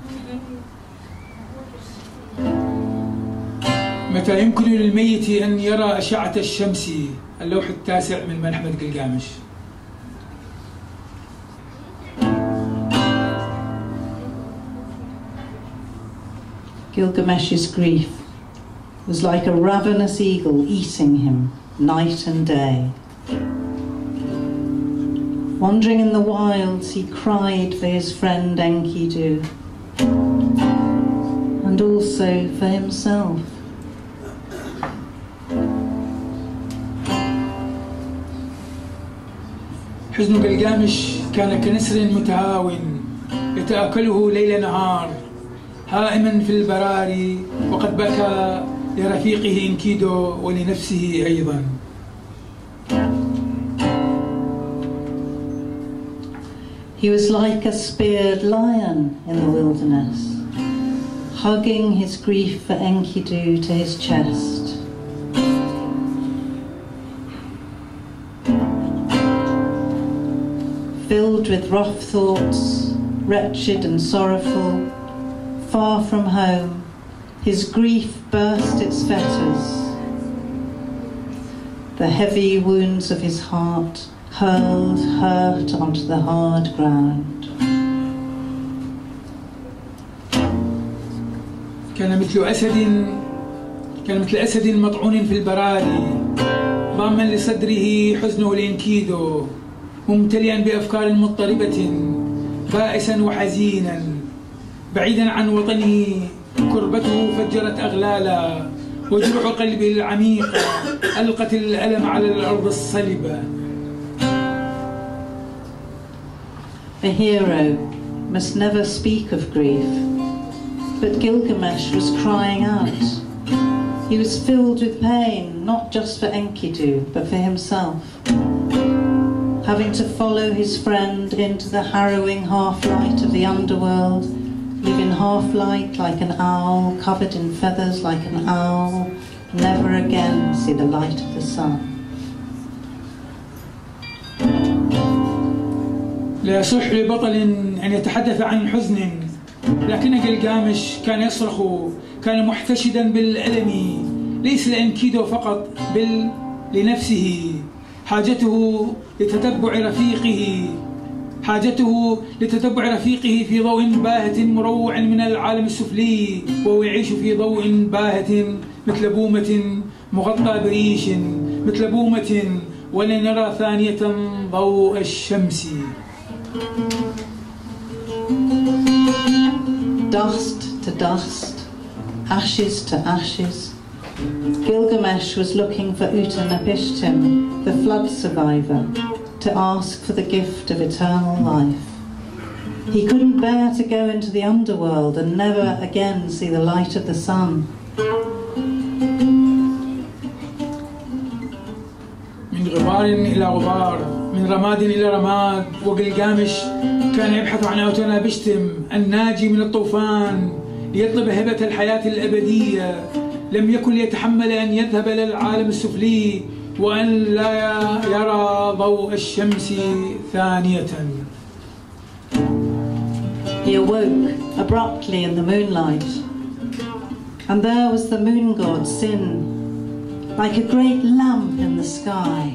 متى يمكن للميت أن يرى أشعة الشمس، اللوح التاسع من ملحمة جلجامش. Gilgamesh's Grief was like a ravenous eagle eating him night and day. Wandering in the wilds, he cried for his friend Enkidu, and also for himself. حزن جلجامش كان كنسر متهاون يتآكله ليل نهار هائما في البراري وقد بكى لرفيقه انكيدو ولنفسه أيضا. He was like a speared lion in the wilderness, hugging his grief for Enkidu to his chest. Filled with rough thoughts, wretched and sorrowful, far from home, his grief burst its fetters. The heavy wounds of his heart hurled hurt onto the hard ground. كان مثل أسد مطعون في البراري ضاما لصدره حزنه لإنكيدو ممتلئا بأفكار مضطربة بائسا وحزينا بعيدا عن وطنه كربته فجرت أغلالا وجروح قلبه العميقة ألقت الألم على الأرض الصلبة. A hero must never speak of grief, but Gilgamesh was crying out. He was filled with pain, not just for Enkidu, but for himself, having to follow his friend into the harrowing half-light of the underworld, live in half-light like an owl, covered in feathers like an owl, never again see the light of the sun. لا يصح لبطل أن يتحدث عن حزن، لكن جلجامش كان يصرخ، كان محتشدا بالألم ليس لإنكيدو فقط بل لنفسه. حاجته لتتبع رفيقه في ضوء باهت مروع من العالم السفلي، وهو يعيش في ضوء باهت مثل بومة مغطى بريش، مثل بومة ولن نرى ثانية ضوء الشمس. Dust to dust, ashes to ashes, Gilgamesh was looking for Utanapishtim, the flood survivor, to ask for the gift of eternal life. He couldn't bear to go into the underworld and never again see the light of the sun. من غبار إلى غبار، من رماد إلى رماد، وجلجامش كان يبحث عن أوتنابشتم الناجي من الطوفان ليطلب هبة الحياة الأبدية. لم يكن ليتحمل أن يذهب إلى العالم السفلي وأن لا يرى ضوء الشمس ثانية. He awoke abruptly in the moonlight, and there was the moon god Sin, like a great lamp in the sky,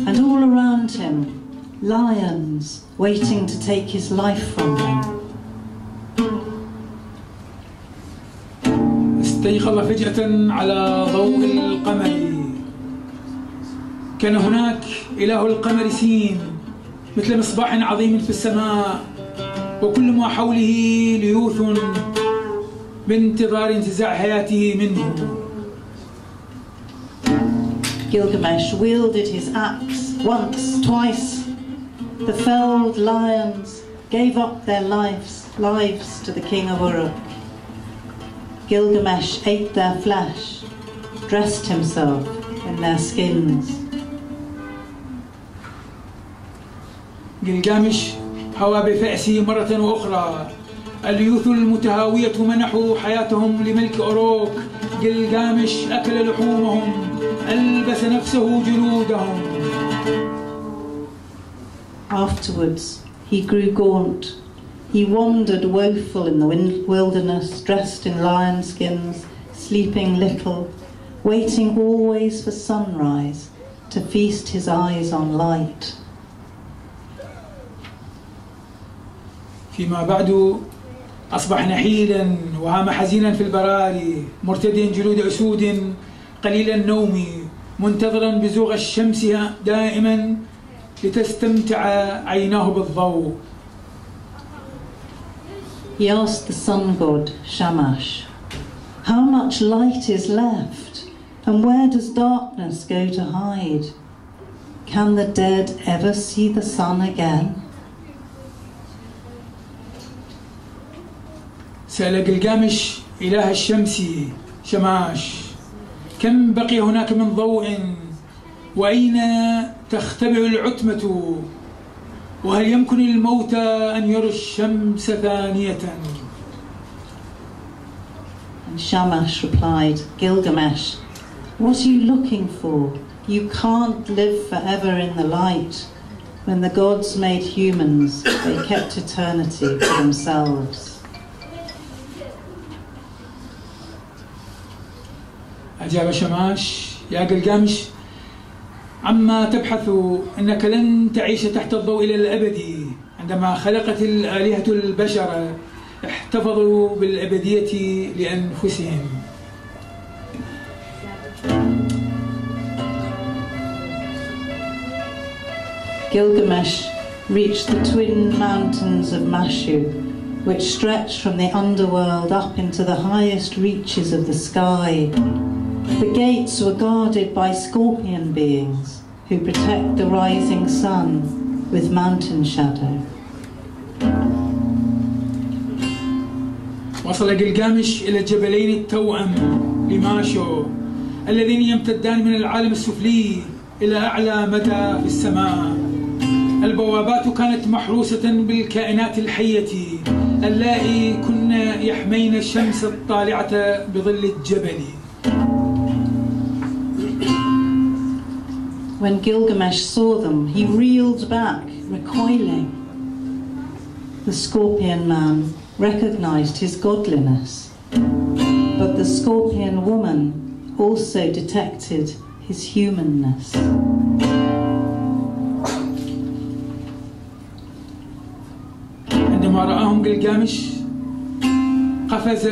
and all around him, lions waiting to take his life from him. استيقظ فجأة على ضوء القمر. كان هناك إله القمر سين مثل مصباح عظيم في السماء، وكل ما حوله ليوث بانتظار انتزاع حياته منه. Gilgamesh wielded his axe once, twice. The felled lions gave up their lives to the king of Uruk. Gilgamesh ate their flesh, dressed himself in their skins. جلجامش هوى بفأسه مرة أخرى. اليوث المتهاوية منحوا حياتهم لملك أوروك. جلجامش أكل لحومهم، ألبس نفسه جلودهم. Afterwards, he grew gaunt. He wandered woeful in the wilderness, dressed in lion skins, sleeping little, waiting always for sunrise to feast his eyes on light. فيما بعد أصبح نحيلا وهام حزينا في البراري، مرتديا جلود أسود قليل النوم، منتظرا بزوغ الشمس دائما لتستمتع عيناه بالضوء. He asked the sun god, Shamash, how much light is left, and where does darkness go to hide? Can the dead ever see the sun again? سأل جلجامش إله الشمس شماش كم بقي هناك من ضوء، وأين تختبئ العتمة، وهل يمكن للموتى أن يروا الشمس ثانية؟ And Shamash replied, Gilgamesh, what are you looking for? You can't live forever in the light. When the gods made humans, they kept eternity for themselves. أجاب شماش يا جلجامش عما تبحث، إنك لن تعيش تحت الضوء إلى الأبد. عندما خلقت الآلهة البشر احتفظوا بالأبدية لأنفسهم. Gilgamesh reached the twin mountains of Mashu, which stretch from the underworld up into the highest reaches of the sky. The gates were guarded by scorpion beings who protect the rising sun with mountain shadow. وصل جلجامش إلى الجبلين التوأم لماشو اللذين يمتدان من العالم السفلي إلى أعلى مدى في السماء. البوابات كانت محروسة بالكائنات الحية اللائي كن يحمين الشمس الطالعة بظل الجبل. When Gilgamesh saw them, he reeled back, recoiling. The scorpion man recognized his godliness, but the scorpion woman also detected his humanness. عندما رآهم جلجامش قفز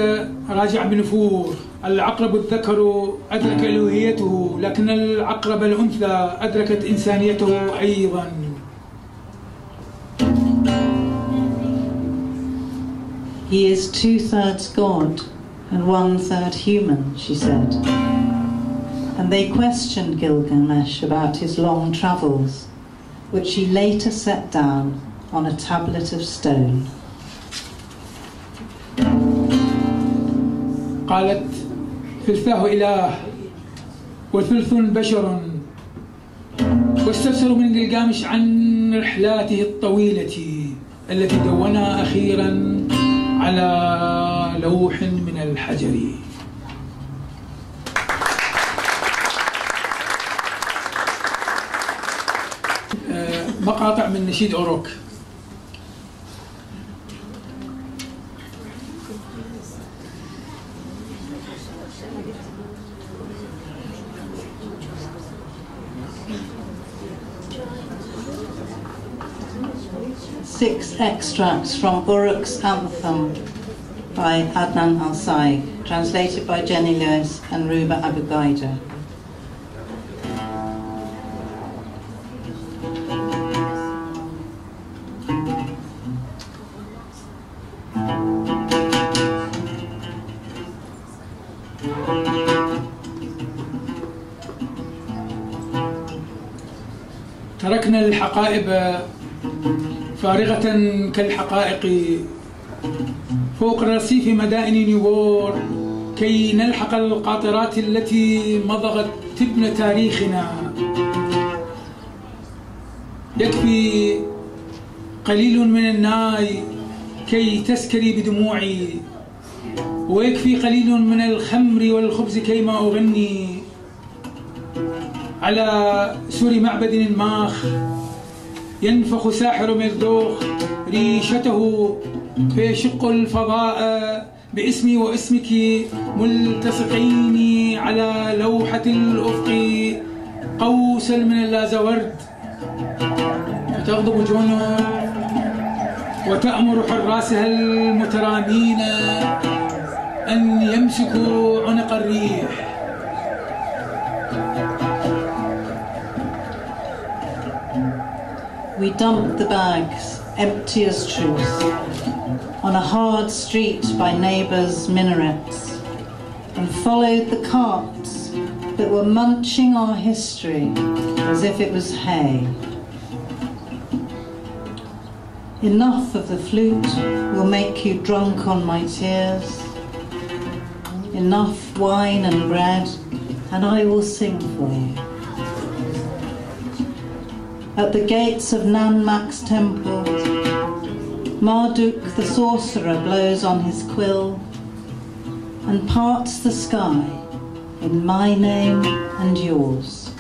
راجع بنفور. العقرب الذكر أدرك ألوهيته، لكن العقرب الأنثى أدركت إنسانيته أيضا. He is 2/3 God and 1/3 human, she said. And they questioned Gilgamesh about his long travels, which he later set down on a tablet of stone. قالت ثلثاه إله وثلث بشر، واستفسروا من جلجامش عن رحلاته الطويلة التي دونها أخيرا على لوح من الحجر. مقاطع من نشيد أوروك. Six extracts from Uruk's anthem by Adnan al-Sayegh, translated by Jenny Lewis and Ruba Abu Gaida. تركنا الحقائب فارغة كالحقائق فوق رصيف مدائن نيوور كي نلحق القاطرات التي مضغت تبن تاريخنا. يكفي قليل من الناي كي تسكري بدموعي، ويكفي قليل من الخمر والخبز كيما أغني على سور معبد الماخ. ينفخ ساحر مردوخ ريشته فيشق الفضاء باسمي واسمك ملتصقين على لوحة الأفق قوسا من اللازورد، فتغضب جونه وتأمر حراسها المترامين أن يمسكوا عنق الريح. We dumped the bags, empty as truth, on a hard street by neighbours' minarets, and followed the carts that were munching our history as if it was hay. Enough of the flute will make you drunk on my tears. Enough wine and bread, and I will sing for you. At the gates of Nanmak's temple, Marduk the sorcerer blows on his quill and parts the sky in my name and yours.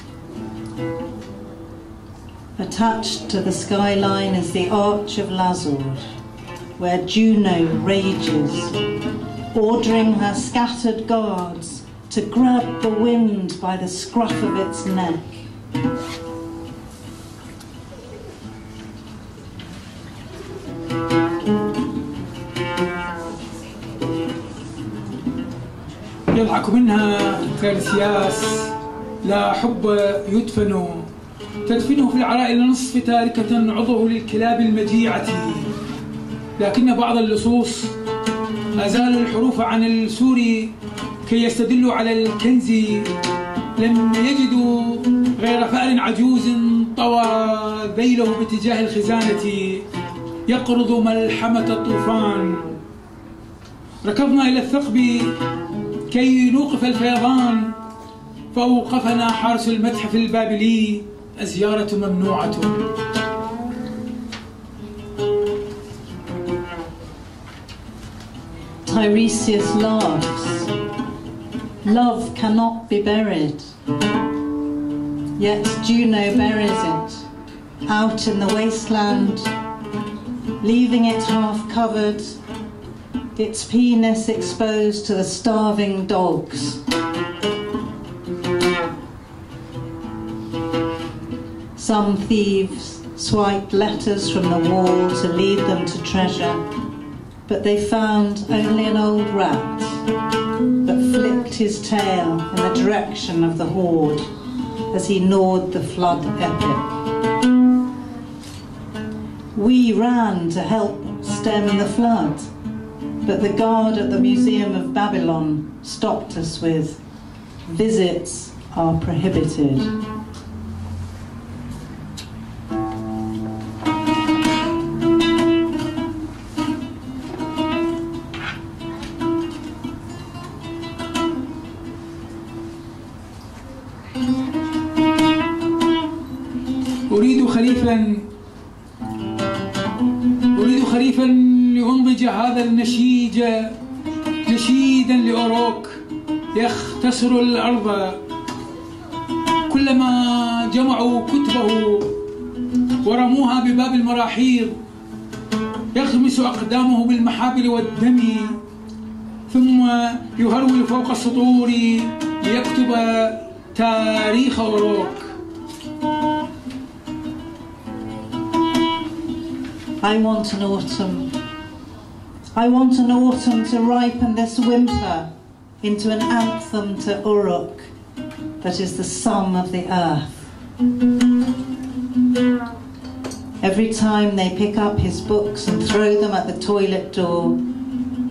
Attached to the skyline is the Arch of Lazur, where Juno rages, ordering her scattered guards to grab the wind by the scruff of its neck. يضحك منها كالسياس لا حب يدفن تدفنه في العرائل نصف تاركة عضوه للكلاب المجيعة. لكن بعض اللصوص أزالوا الحروف عن السوري كي يستدلوا على الكنز. لم يجدوا غير فأر عجوز طوى ذيله باتجاه الخزانة يقرض ملحمة الطوفان. ركضنا إلى الثقب كي نوقف الفيضان، فأوقفنا حارس المتحف البابلي. الزيارة ممنوعة. Tiresias laughs. Love cannot be buried. Yet Juno buries it out in the wasteland, leaving it half covered, its penis exposed to the starving dogs. Some thieves swiped letters from the wall to lead them to treasure, but they found only an old rat that flicked his tail in the direction of the hoard as he gnawed the flood epic. We ran to help stem the flood, but the guard at the Museum of Babylon stopped us with, "Visits are prohibited." أريد خريفا لأنضج هذا النشيج نشيدا لأوروك يختصر الأرض. كلما جمعوا كتبه ورموها بباب المراحيض يغمس أقدامه بالمحابل والدم، ثم يهرول فوق السطور ليكتب تاريخ أوروك. I want an autumn. I want an autumn to ripen this whimper into an anthem to Uruk that is the sum of the earth. Every time they pick up his books and throw them at the toilet door,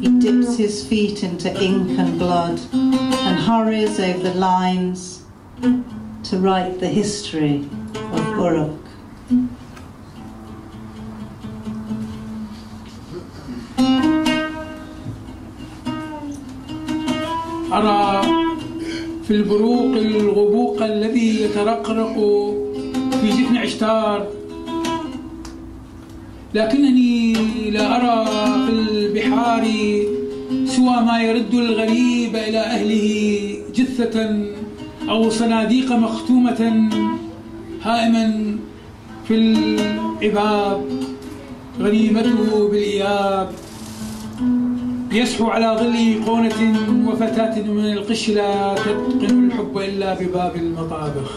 he dips his feet into ink and blood and hurries over the lines to write the history of Uruk. أرى في البروق الغبوق الذي يترقرق في جفن عشتار، لكنني لا أرى في البحار سوى ما يرد الغريب إلى أهله جثة أو صناديق مختومة هائما في العباب، غنيمته بالإياب يسحو على ظل إيقونة وفتاة من القش لا تتقن الحب إلا بباب المطابخ.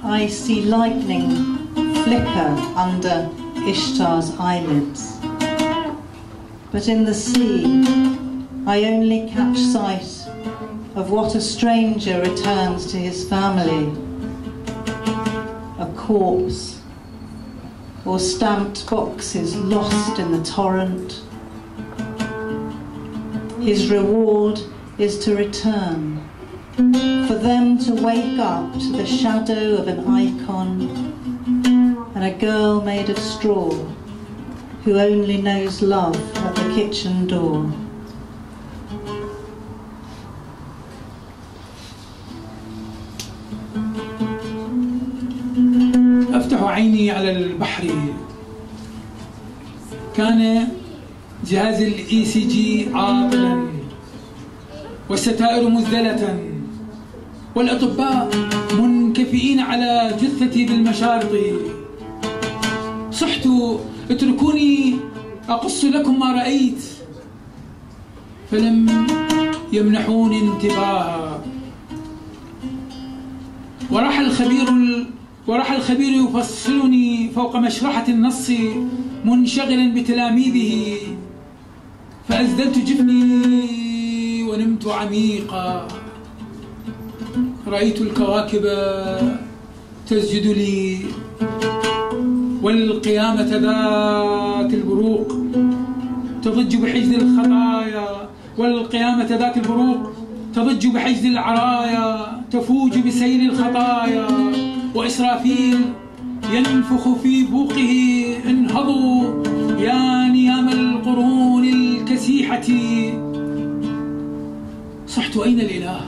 I see lightning flicker under Ishtar's eyelids. But in the sea, I only catch sight of what a stranger returns to his family, a corpse, or stamped boxes lost in the torrent. His reward is to return, for them to wake up to the shadow of an icon and a girl made of straw who only knows love at the kitchen door. أفتح عيني على البحر. كان جهاز الECG عاطلا والستائر مزدلة والأطباء منكفئين على جثتي بالمشارط. صحت اتركوني أقص لكم ما رأيت، فلم يمنحوني انتباها. وراح الخبير يفصلني فوق مشرحة النص منشغلا بتلاميذه، فأزدلت جفني ونمت عميقا. رأيت الكواكب تسجد لي، والقيامة ذات البروق تضج بحجز الخطايا، والقيامة ذات البروق تضج بحجز العرايا، تفوج بسيل الخطايا. وإسرافيل ينفخ في بوقه انهضوا يا نيام القرون الكسيحة. صحت أين الإله؟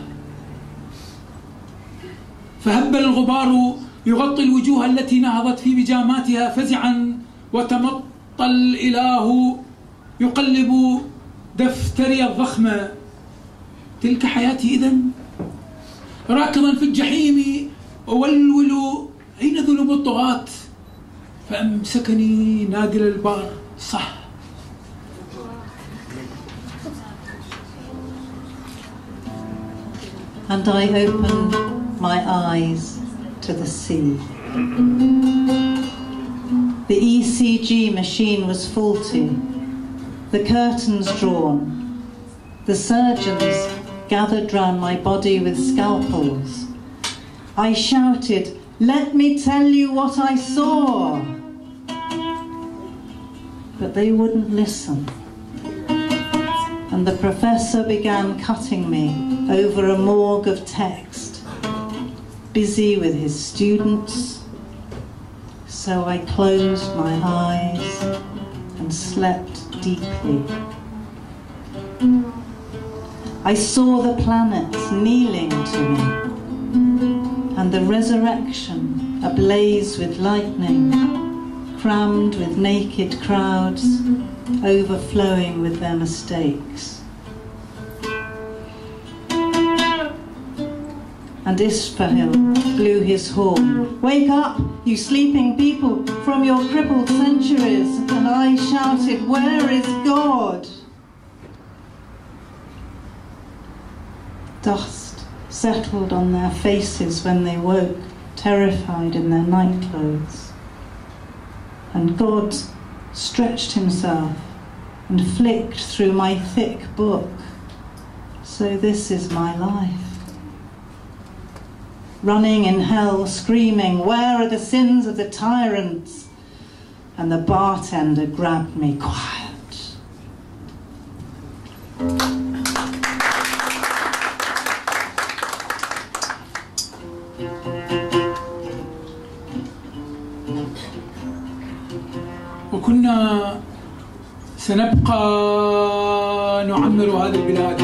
فهب الغبار يغطي الوجوه التي نهضت في بجاماتها فزعا، وتمطى الإله يقلب دفتري الضخمة. تلك حياتي إذن، راكضا في الجحيم أولول أين ذنوب الطغاة، فأمسكني نادل البار. صح، and I opened my eyes to the sea. The ECG machine was faulty, the curtains drawn, the surgeons gathered round my body with scalpels. I shouted, "Let me tell you what I saw!" But they wouldn't listen. And the professor began cutting me over a morgue of text, busy with his students. So I closed my eyes and slept deeply. I saw the planets kneeling to me, and the resurrection ablaze with lightning, crammed with naked crowds, overflowing with their mistakes. And Isfahil blew his horn. "Wake up, you sleeping people, from your crippled centuries." And I shouted, "Where is God?" Dust settled on their faces when they woke, terrified in their night clothes. And God stretched himself and flicked through my thick book. So this is my life. Running in hell, screaming, "Where are the sins of the tyrants?" And the bartender grabbed me. "Quiet." وكنا سنبقى نعمر هذه البلاد،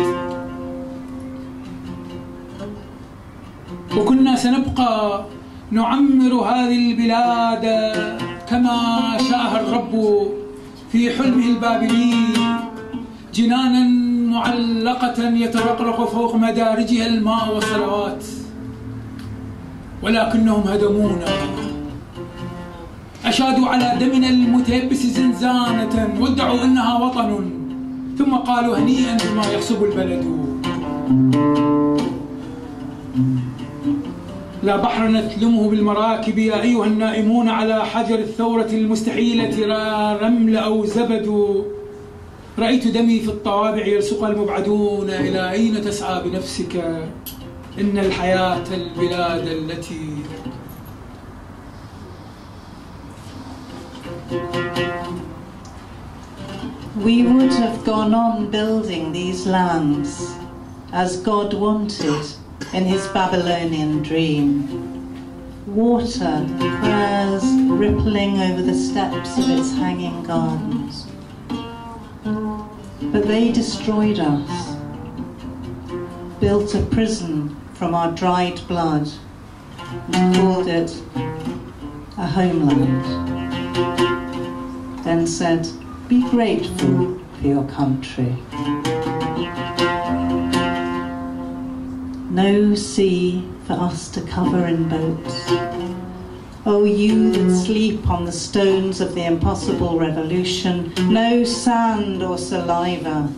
وكنا سنبقى نعمر هذه البلاد كما شاءها الرب في حلمه البابلي، جنانا معلقة يترقرق فوق مدارجها الماء والصلوات. ولكنهم هدمونا، أشادوا على دمنا المتيبس زنزانة، وادعوا أنها وطن، ثم قالوا هنيئا بما يخصب البلد. لا بحر نتلمه بالمراكب يا أيها النائمون على حجر الثورة المستحيلة رمل أو زبد. رأيت دمي في الطوابع يرسقها المبعدون. إلى أين تسعى بنفسك؟ إن الحياة البلاد التي We would have gone on building these lands as God wanted in his Babylonian dream. Water, prayers rippling over the steps of its hanging gardens. But they destroyed us, built a prison from our dried blood, and called it a homeland. Then said, be grateful for your country. No sea for us to cover in boats. Oh, you that sleep on the stones of the impossible revolution, no sand or saliva.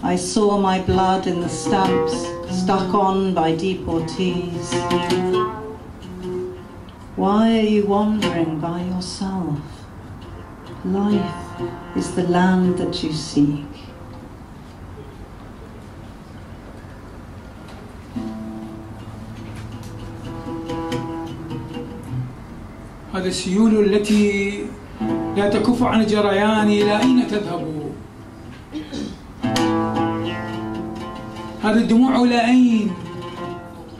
I saw my blood in the stamps stuck on by deportees. Why are you wandering by yourself? Life is the land that you seek. هذه السيول التي لا تكف عن الجريان، إلى أين تذهب؟ هذا الدموع إلى أين؟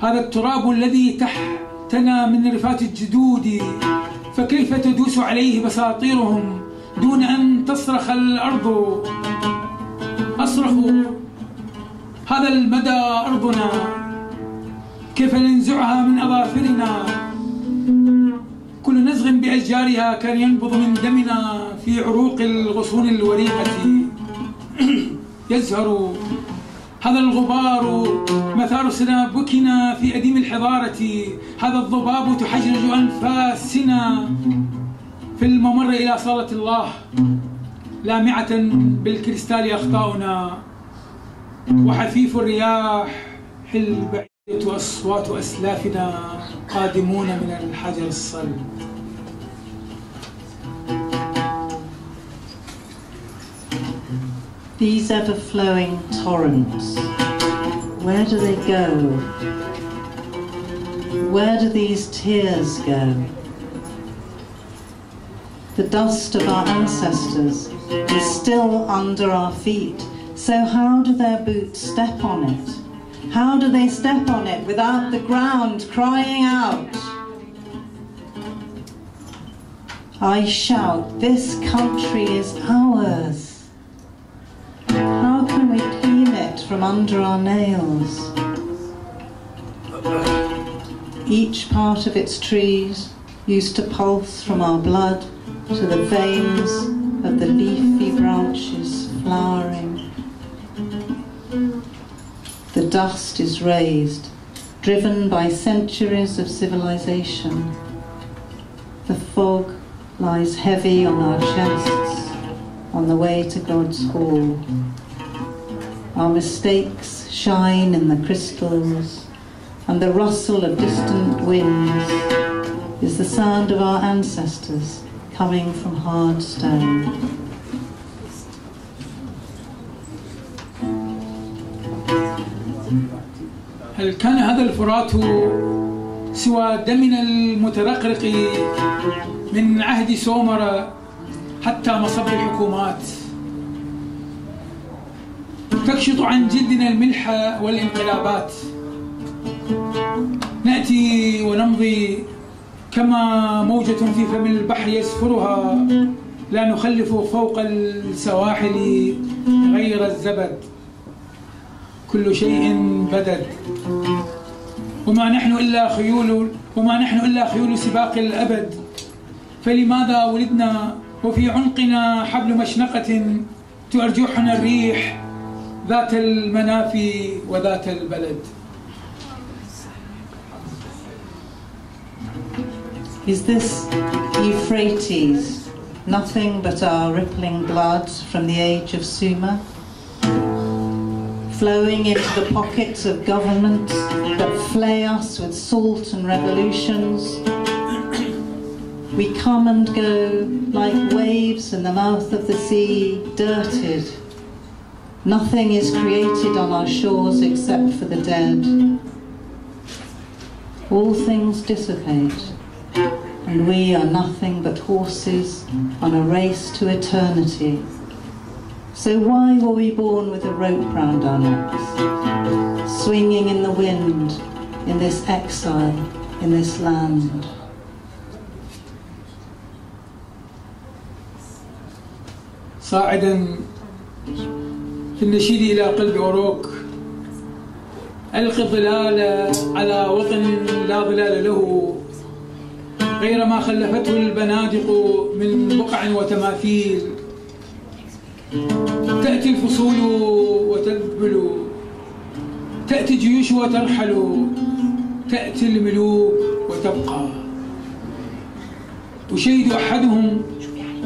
هذا التراب الذي تحتنا من رفات الجدود، فكيف تدوس عليه بساطيرهم دون أن تصرخ الأرض؟ أصرخ هذا المدى أرضنا، كيف ننزعها من أظافرنا؟ كل نزغ بأشجارها كان ينبض من دمنا في عروق الغصون الوريقة. يزهر هذا الغبار مثار سنابكنا في أديم الحضارة. هذا الضباب تحجرج أنفاسنا في الممر إلى صالة الله. لامعة بالكريستال أخطاؤنا، وحفيف الرياح البعيدة أصوات أسلافنا قادمون من الحجر الصلب. These ever-flowing torrents, where do they go? Where do these tears go? The dust of our ancestors is still under our feet, so how do their boots step on it? How do they step on it without the ground crying out? I shout, this country is ours. How can we clean it from under our nails? Each part of its trees used to pulse from our blood to the veins of the leafy branches flowering. The dust is raised, driven by centuries of civilization. The fog lies heavy on our chests on the way to God's hall. Our mistakes shine in the crystals, and the rustle of distant winds is the sound of our ancestors coming from hard stone. هل كان هذا الفرات سوى دمنا المترقرق من عهد سومر حتى مصب الحكومات؟ تكشط عن جلدنا الملح والانقلابات. نأتي ونمضي كما موجة في فم البحر يسفرها، لا نخلف فوق السواحل غير الزبد. كل شيء بدد، وما نحن إلا خيول سباق الأبد. فلماذا ولدنا وفي عنقنا حبل مشنقة تؤرجحنا الريح ذات المنافي وذات البلد؟ Is this Euphrates nothing but our rippling blood from the age of Sumer? flowing into the pockets of governments that flay us with salt and revolutions. We come and go like waves in the mouth of the sea, dirted. Nothing is created on our shores except for the dead. All things dissipate, and we are nothing but horses on a race to eternity. So why were we born with a rope round our necks, swinging in the wind, in this exile, in this land? صاعدا في النشيد إلى قلب عروق، ألقي الظلال على وطن لا ظلال له، غير ما خلفته البنادق من بقع وتماثيل. تأتي الفصول وتذبل، تأتي الجيوش وترحل، تأتي الملوك وتبقى. يشيد أحدهم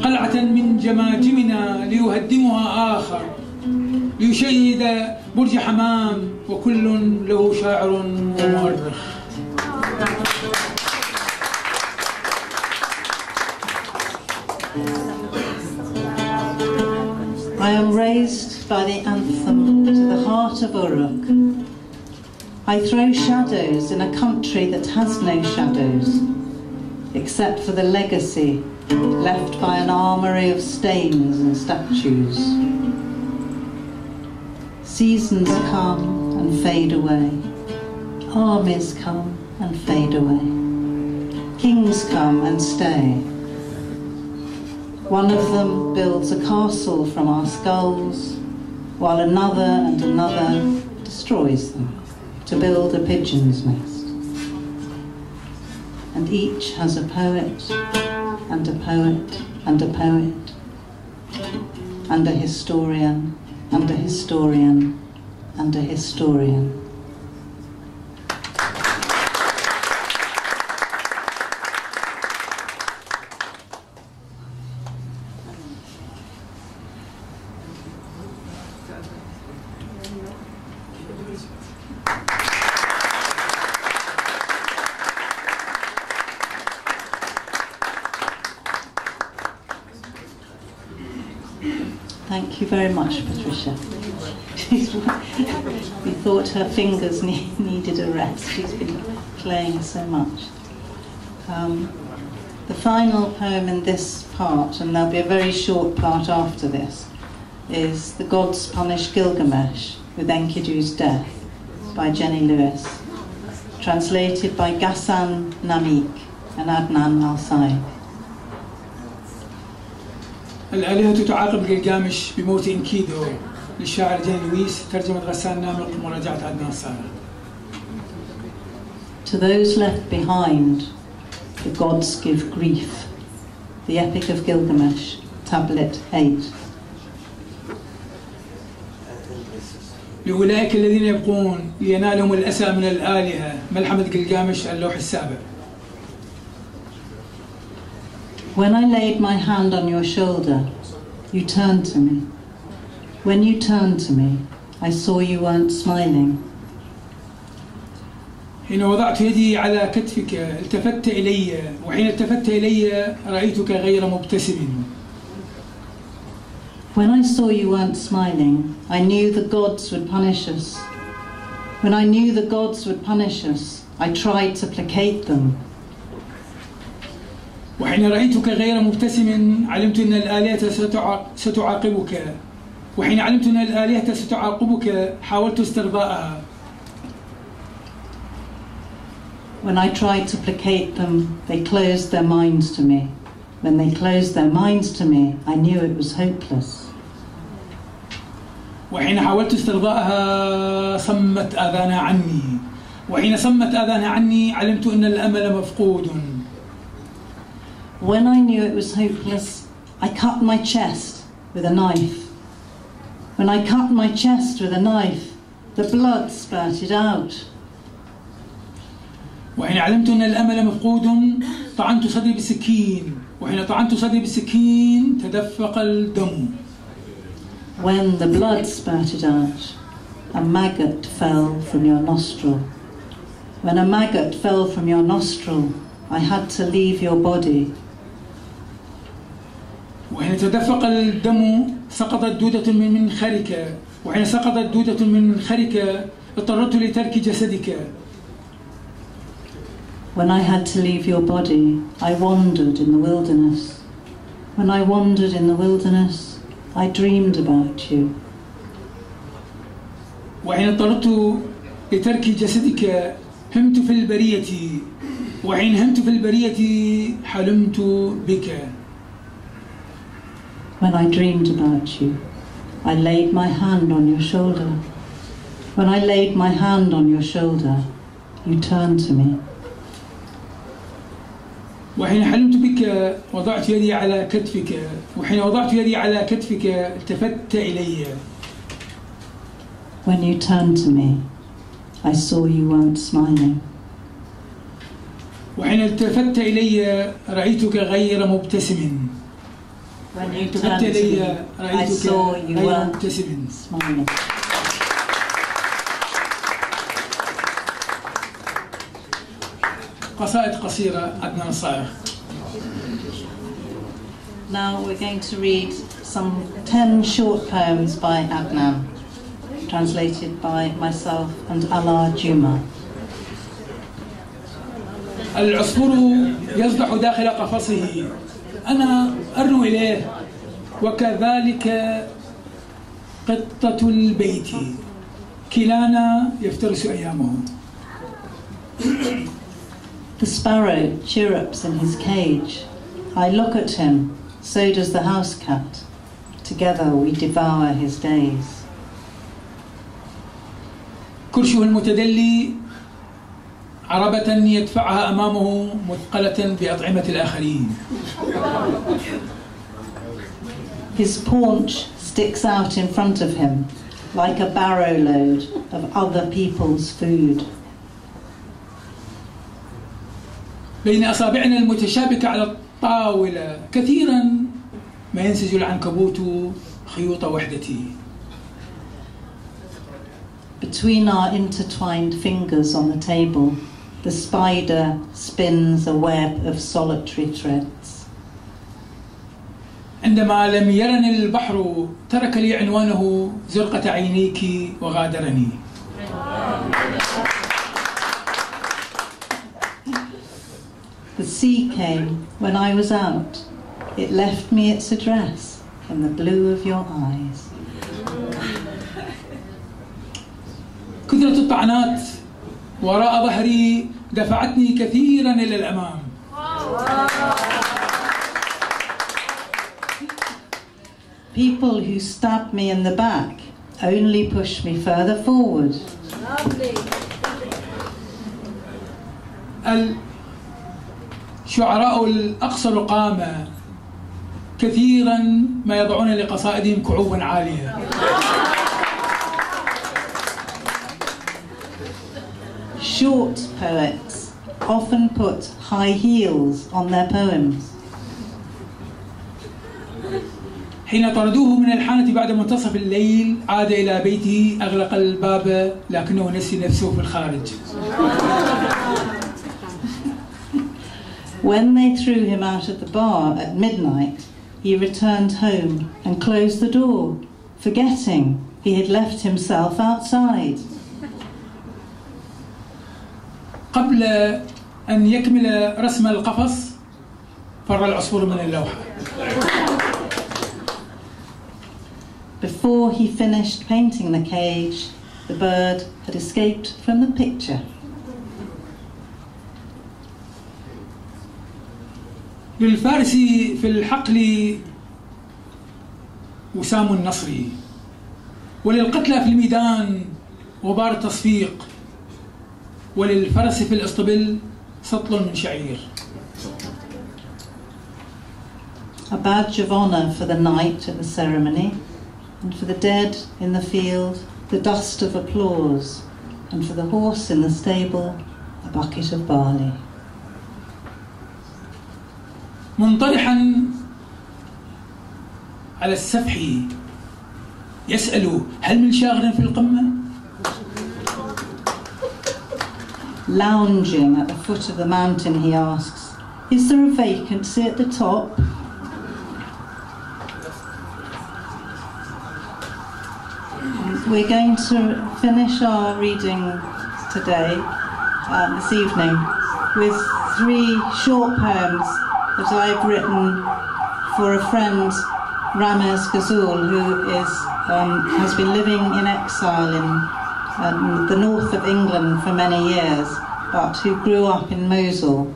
قلعة من جماجمنا ليهدمها آخر، ليشيد برج حمام، وكل له شاعر ومؤرخ. I am raised by the anthem to the heart of Uruk. I throw shadows in a country that has no shadows, except for the legacy left by an armoury of stains and statues. Seasons come and fade away. Armies come and fade away. Kings come and stay. One of them builds a castle from our skulls, while another and another destroys them to build a pigeon's nest. And each has a poet, and a poet, and a poet, and a historian, and a historian, and a historian. Thank you very much, Patricia. We thought her fingers needed a rest. She's been playing so much. The final poem in this part, and there'll be a very short part after this, is The Gods Punish Gilgamesh with Enkidu's Death by Jenny Lewis, translated by Ghassan Namik and Adnan al-Sayegh. الآلهة تعاقب جلجامش بموت إنكيدو للشاعر جين لويس، ترجمة غسان نامق، مراجعة عدنان صالح. To those left behind, the gods give grief. The Epic of Gilgamesh, Tablet 8. لأولئك الذين يبقون لينالهم الأسى من الآلهة، ملحمة جلجامش، اللوح السابع. When I laid my hand on your shoulder, you turned to me. When you turned to me, I saw you weren't smiling. حين وضعت يدي على كتفك التفت إلي، وحين التفت إلي رأيتك غير مبتسم. When I saw you weren't smiling, I knew the gods would punish us. When I knew the gods would punish us, I tried to placate them. وحين رأيتك غير مبتسم علمت أن الآلهة ستعاقبك، وحين علمت أن الآلهة ستعاقبك حاولت استرضاءها. When I tried to placate them, they closed their minds to me. When they closed their minds to me, I knew it was hopeless. وحين حاولت استرضاءها صمت آذانها عني، وحين صمت آذانها عني علمت أن الأمل مفقود. When I knew it was hopeless, I cut my chest with a knife. When I cut my chest with a knife, the blood spurted out. وحين علمت أن الأمل مفقود طعنت صدري بالسكين، وحين طعنت صدري بالسكين تدفق الدم. When the blood spurted out, a maggot fell from your nostril. When a maggot fell from your nostril, I had to leave your body. وحين تدفق الدم سقطت دودة من منخرك، وحين سقطت دودة من منخرك اضطررت لترك جسدك. When I had to leave your body, I wandered in the wilderness. When I wandered in the wilderness, I dreamed about you. وحين اضطررت لترك جسدك همت في البرية، وحين همت في البرية حلمت بك. When I dreamed about you, I laid my hand on your shoulder. When I laid my hand on your shoulder, you turned to me. وحين حلمت بك وضعت يدي على كتفك، وحين وضعت يدي على كتفك التفت إلي. When you turned to me, I saw you weren't smiling. وحين التفت إلي رأيتك غير مبتسم. When you turned to me, I saw you weren't smiling. قصائد قصيرة عدنان الصائغ. Now we're going to read some 10 short poems by Adnan, translated by myself and Allah Juma. العصفور يصدح داخل قفصه، أنا أرنو إليه، وكذلك قطة البيت، كلانا يفترس أيامه. The sparrow chirrups in his cage. I look at him, so does the house cat. Together we devour his days. كرشه المتدلي عربة يدفعها أمامه مثقلة بأطعمة الآخرين. His paunch sticks out in front of him like a barrow load of other people's food. بين أصابعنا المتشابكة على الطاولة كثيرا ما ينسج العنكبوت خيوط وحدتي. Between our intertwined fingers on the table, the spider spins a web of solitary threads. عندما لم يرني البحر ترك لي عنوانه زرقة عينيك وغادرني. The sea came when I was out. It left me its address in the blue of your eyes. كثرة الطعنات وراء ظهري دفعتني كثيرا إلى الأمام. People who stab me in the back only push me further forward. الشعراء الأقصر قامة كثيرا ما يضعون لقصائدهم كعوبا عالية. Short poets often put high heels on their poems. حين طردوه من الحانة بعد منتصف الليل عاد إلى بيته، أغلق الباب لكنه نسي نفسه في الخارج. When they threw him out of the bar at midnight, he returned home and closed the door, forgetting he had left himself outside. قبل أن يكمل رسم القفص فر العصفور من اللوحة. Before he finished painting the cage, the bird had escaped from the picture. للفارس في الحقل وسام النصري، وللقتلى في الميدان غبار التصفيق، وللفرس في الاسطبل سطل من شعير. A badge of honour for the knight at the ceremony, and for the dead in the field, the dust of applause, and for the horse in the stable, a bucket of barley. منطرحا على السفح يسأل هل من شاغر في القمة؟ lounging at the foot of the mountain, he asks, "Is there a vacancy at the top?" We're going to finish our reading today, this evening, with 3 short poems that I've written for a friend, Ramez Ghazul, who has been living in exile in the north of England for many years, but who grew up in Mosul,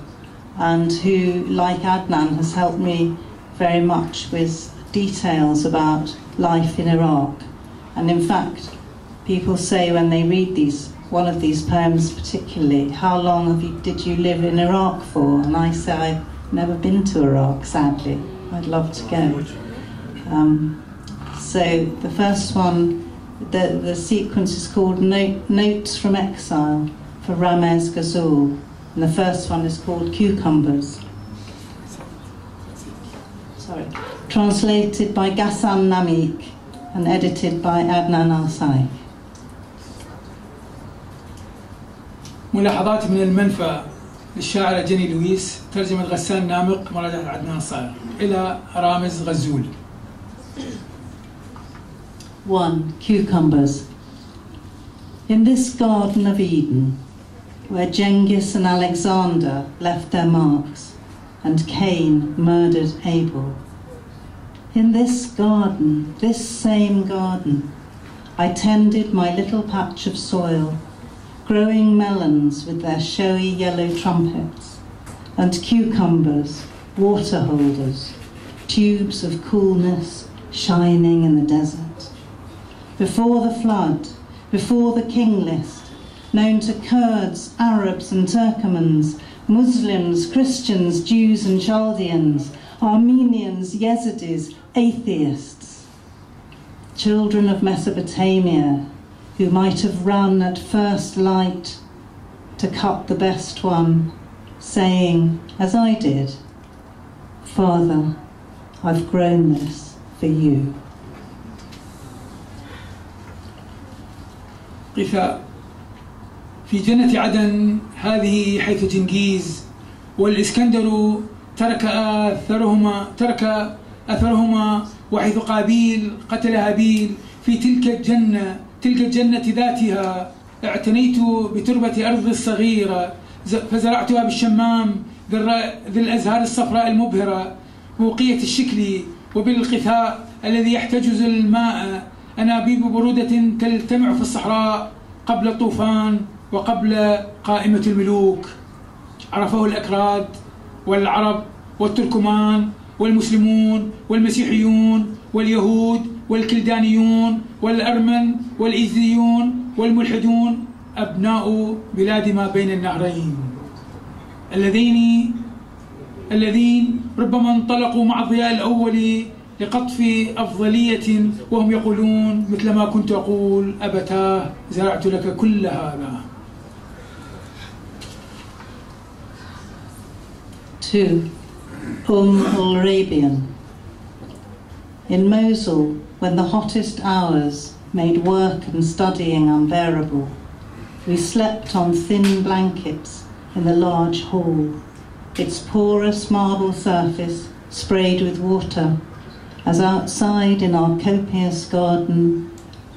and who, like Adnan, has helped me very much with details about life in Iraq. And in fact, people say when they read one of these poems particularly, how long did you live in Iraq for? And I say, I've never been to Iraq, sadly. I'd love to go. So the first one, the sequence is called Notes from Exile for Ramez Ghazul. And the first one is called Cucumbers. Sorry. Translated by Ghassan Namik and edited by Adnan al-Sayegh. ملاحظات من المنفى للشاعرة جيني لويس، ترجمة غسان نامق، مراجعة عدنان الصايغ، إلى رامز غزول. 1. Cucumbers. In this Garden of Eden, where Genghis and Alexander left their marks, and Cain murdered Abel, in this garden, this same garden, I tended my little patch of soil, growing melons with their showy yellow trumpets, and cucumbers, water holders, tubes of coolness shining in the desert. Before the flood, before the king list, known to Kurds, Arabs and Turkomans, Muslims, Christians, Jews and Chaldeans, Armenians, Yazidis, atheists, children of Mesopotamia, who might have run at first light to cut the best one, saying, as I did, "Father, I've grown this for you." قفاء. في جنة عدن هذه حيث جنكيز والإسكندر ترك أثرهما وحيث قابيل قتل هابيل، في تلك الجنة ذاتها اعتنيت بتربة أرض الصغيرة فزرعتها بالشمام ذي الأزهار الصفراء المبهرة بوقية الشكل، وبالقثاء الذي يحتجز الماء أنابيب برودة تلتمع في الصحراء قبل الطوفان وقبل قائمة الملوك. عرفه الأكراد والعرب والتركمان والمسلمون والمسيحيون واليهود والكلدانيون والأرمن والإيزيون والملحدون، أبناء بلاد ما بين النهرين، الذين ربما انطلقوا مع الضياء الأول لقطف أفضلية وهم يقولون مثل ما كنت أقول: أبتاه زرعت لك كل هذا. 2. al-Arabian. In Mosul, when the hottest hours made work and studying unbearable, we slept on thin blankets in the large hall, its porous marble surface sprayed with water, as outside in our copious garden,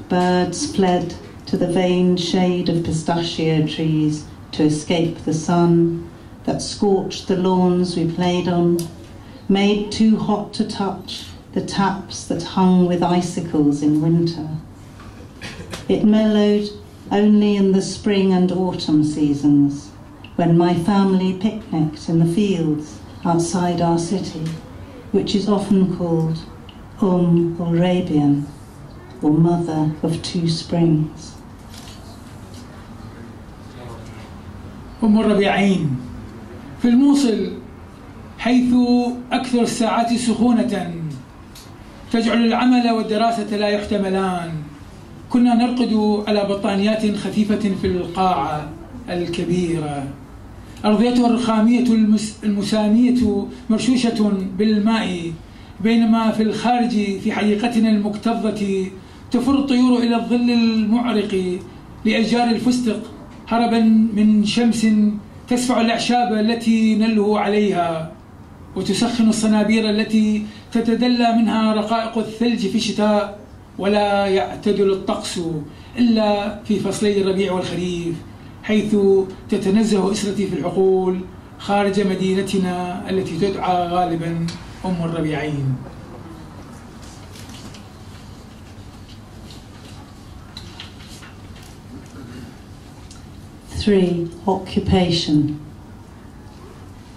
birds fled to the veined shade of pistachio trees to escape the sun that scorched the lawns we played on, made too hot to touch the taps that hung with icicles in winter. It mellowed only in the spring and autumn seasons, when my family picnicked in the fields outside our city, which is often called al-Arabian, or Mother of Two Springs. الربيعين في الموصل، حيث أكثر الساعات سخونة تجعل العمل والدراسة لا يحتملان، كنا نرقد على بطانيات خفيفة في القاعة الكبيرة، أرضيتها الرخامية المسامية مرشوشة بالماء، بينما في الخارج في حديقتنا المكتظة تفر الطيور إلى الظل المعرق لأشجار الفستق هربا من شمس تسفع الأعشاب التي نلهو عليها وتسخن الصنابير التي تتدلى منها رقائق الثلج في الشتاء، ولا يعتدل الطقس إلا في فصلي الربيع والخريف، حيث تتنزه أسرتي في الحقول خارج مدينتنا التي تدعى غالبا أم الربيعين. Three, occupation.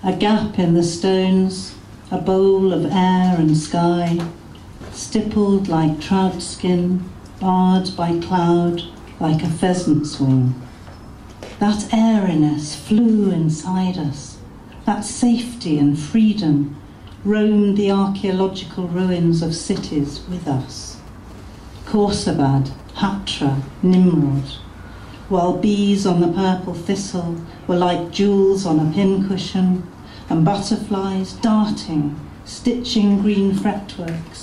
A gap in the stones, a bowl of air and sky, stippled like trout skin, barred by cloud like a pheasant's wing. That airiness flew inside us, that safety and freedom roamed the archaeological ruins of cities with us. Khorsabad, Hatra, Nimrod, while bees on the purple thistle were like jewels on a pincushion, and butterflies darting, stitching green fretworks,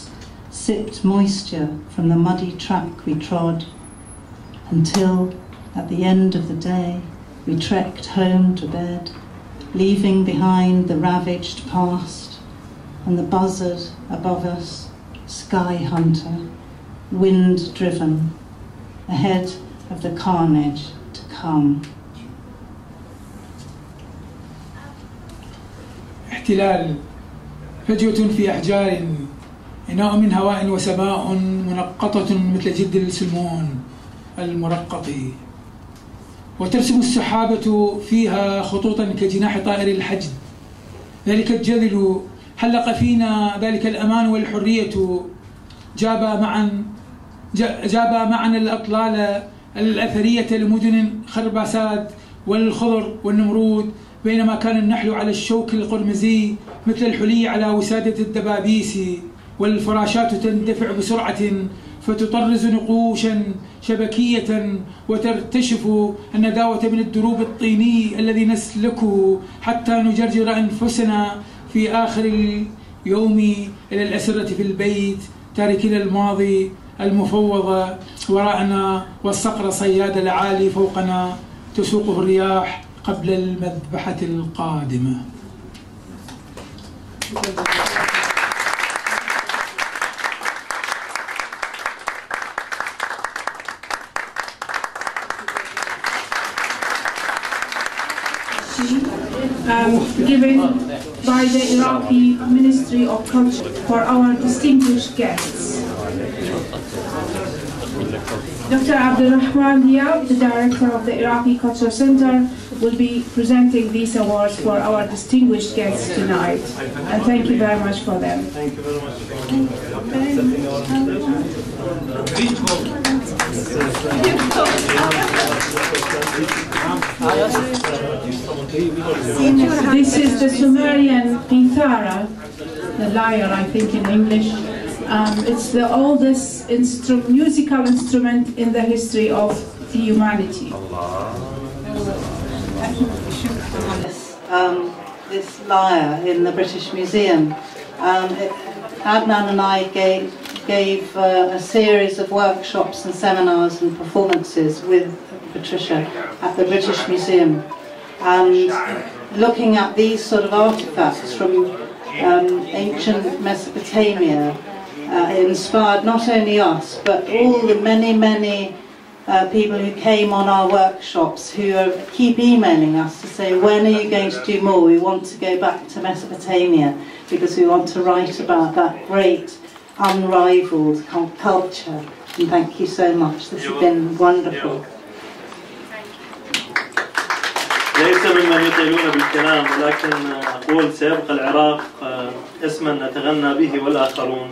sipped moisture from the muddy track we trod, until, at the end of the day, we trekked home to bed, leaving behind the ravaged past, and the buzzard above us, sky hunter, wind-driven, ahead of the carnage to come. احتلال، فجوة في أحجار، إناء من هواء وسماء منقطة مثل جد السلمون المرقط، وترسم السحابة فيها خطوطا كجناح طائر الحجد. ذلك الجذل حلق فينا ذلك الأمان والحرية، جاب معا الأطلال الأثرية لمدن خرباسات والخضر والنمرود، بينما كان النحل على الشوك القرمزي مثل الحلي على وسادة الدبابيس، والفراشات تندفع بسرعة فتطرز نقوشا شبكية وترتشف النداوة من الدروب الطيني الذي نسلكه حتى نجرجر أنفسنا في آخر اليوم إلى الأسرة في البيت، تاركين الماضي المفوض وراءنا والصقر صياد العالي فوقنا تسوقه الرياح قبل المذبحة القادمة. Given by the Iraqi Ministry of Culture for our distinguished guests. Dr. Abdulrahman Diab, the director of the Iraqi Culture Center, will be presenting these awards for our distinguished guests tonight. And thank you very much for them. Thank you very much. This is the Sumerian Qithara, the lyre, I think in English. It's the oldest musical instrument in the history of humanity. This lyre in the British Museum. Adnan and I gave a series of workshops and seminars and performances with Patricia at the British Museum. And looking at these sort of artifacts from ancient Mesopotamia inspired not only us, but all the many people who came on our workshops who keep emailing us to say, when are you going to do more? We want to go back to Mesopotamia because we want to write about that great, unrivaled culture. And thank you so much. This has been wonderful. ليس ممن يطيلون بالكلام، ولكن أقول سيبقى العراق اسما نتغنى به والآخرون،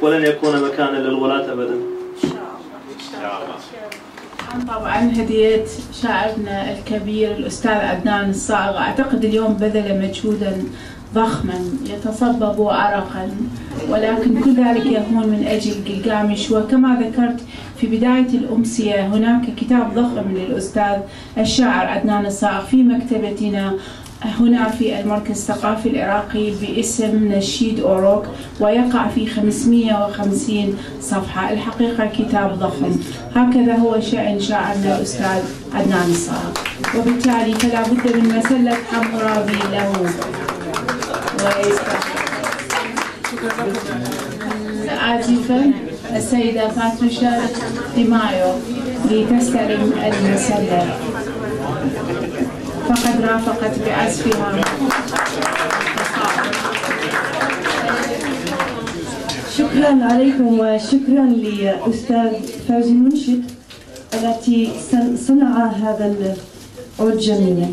ولن يكون مكانا للغلاة أبدا. طبعا هدية شاعرنا الكبير الأستاذ عدنان الصائغ، أعتقد اليوم بذل مجهودا ضخما يتصبب عرقا، ولكن كل ذلك يهون من أجل قلقامش. وكما ذكرت في بداية الأمسية، هناك كتاب ضخم للأستاذ الشاعر عدنان الصائغ في مكتبتنا، هنا في المركز الثقافي العراقي باسم نشيد أوروك، ويقع في 550 صفحة. الحقيقة كتاب ضخم. هكذا هو شأن شاعرنا الأستاذ عدنان الصاغ، وبالتالي فلا بد من مسلة حمورابي له. آسفا السيدة باتريشا دي مايو لتستلم المسلة، فقد رافقت بعزفها. شكرا عليكم، وشكرا لأستاذ فوزي المنشد التي صنع هذا العود جميلا.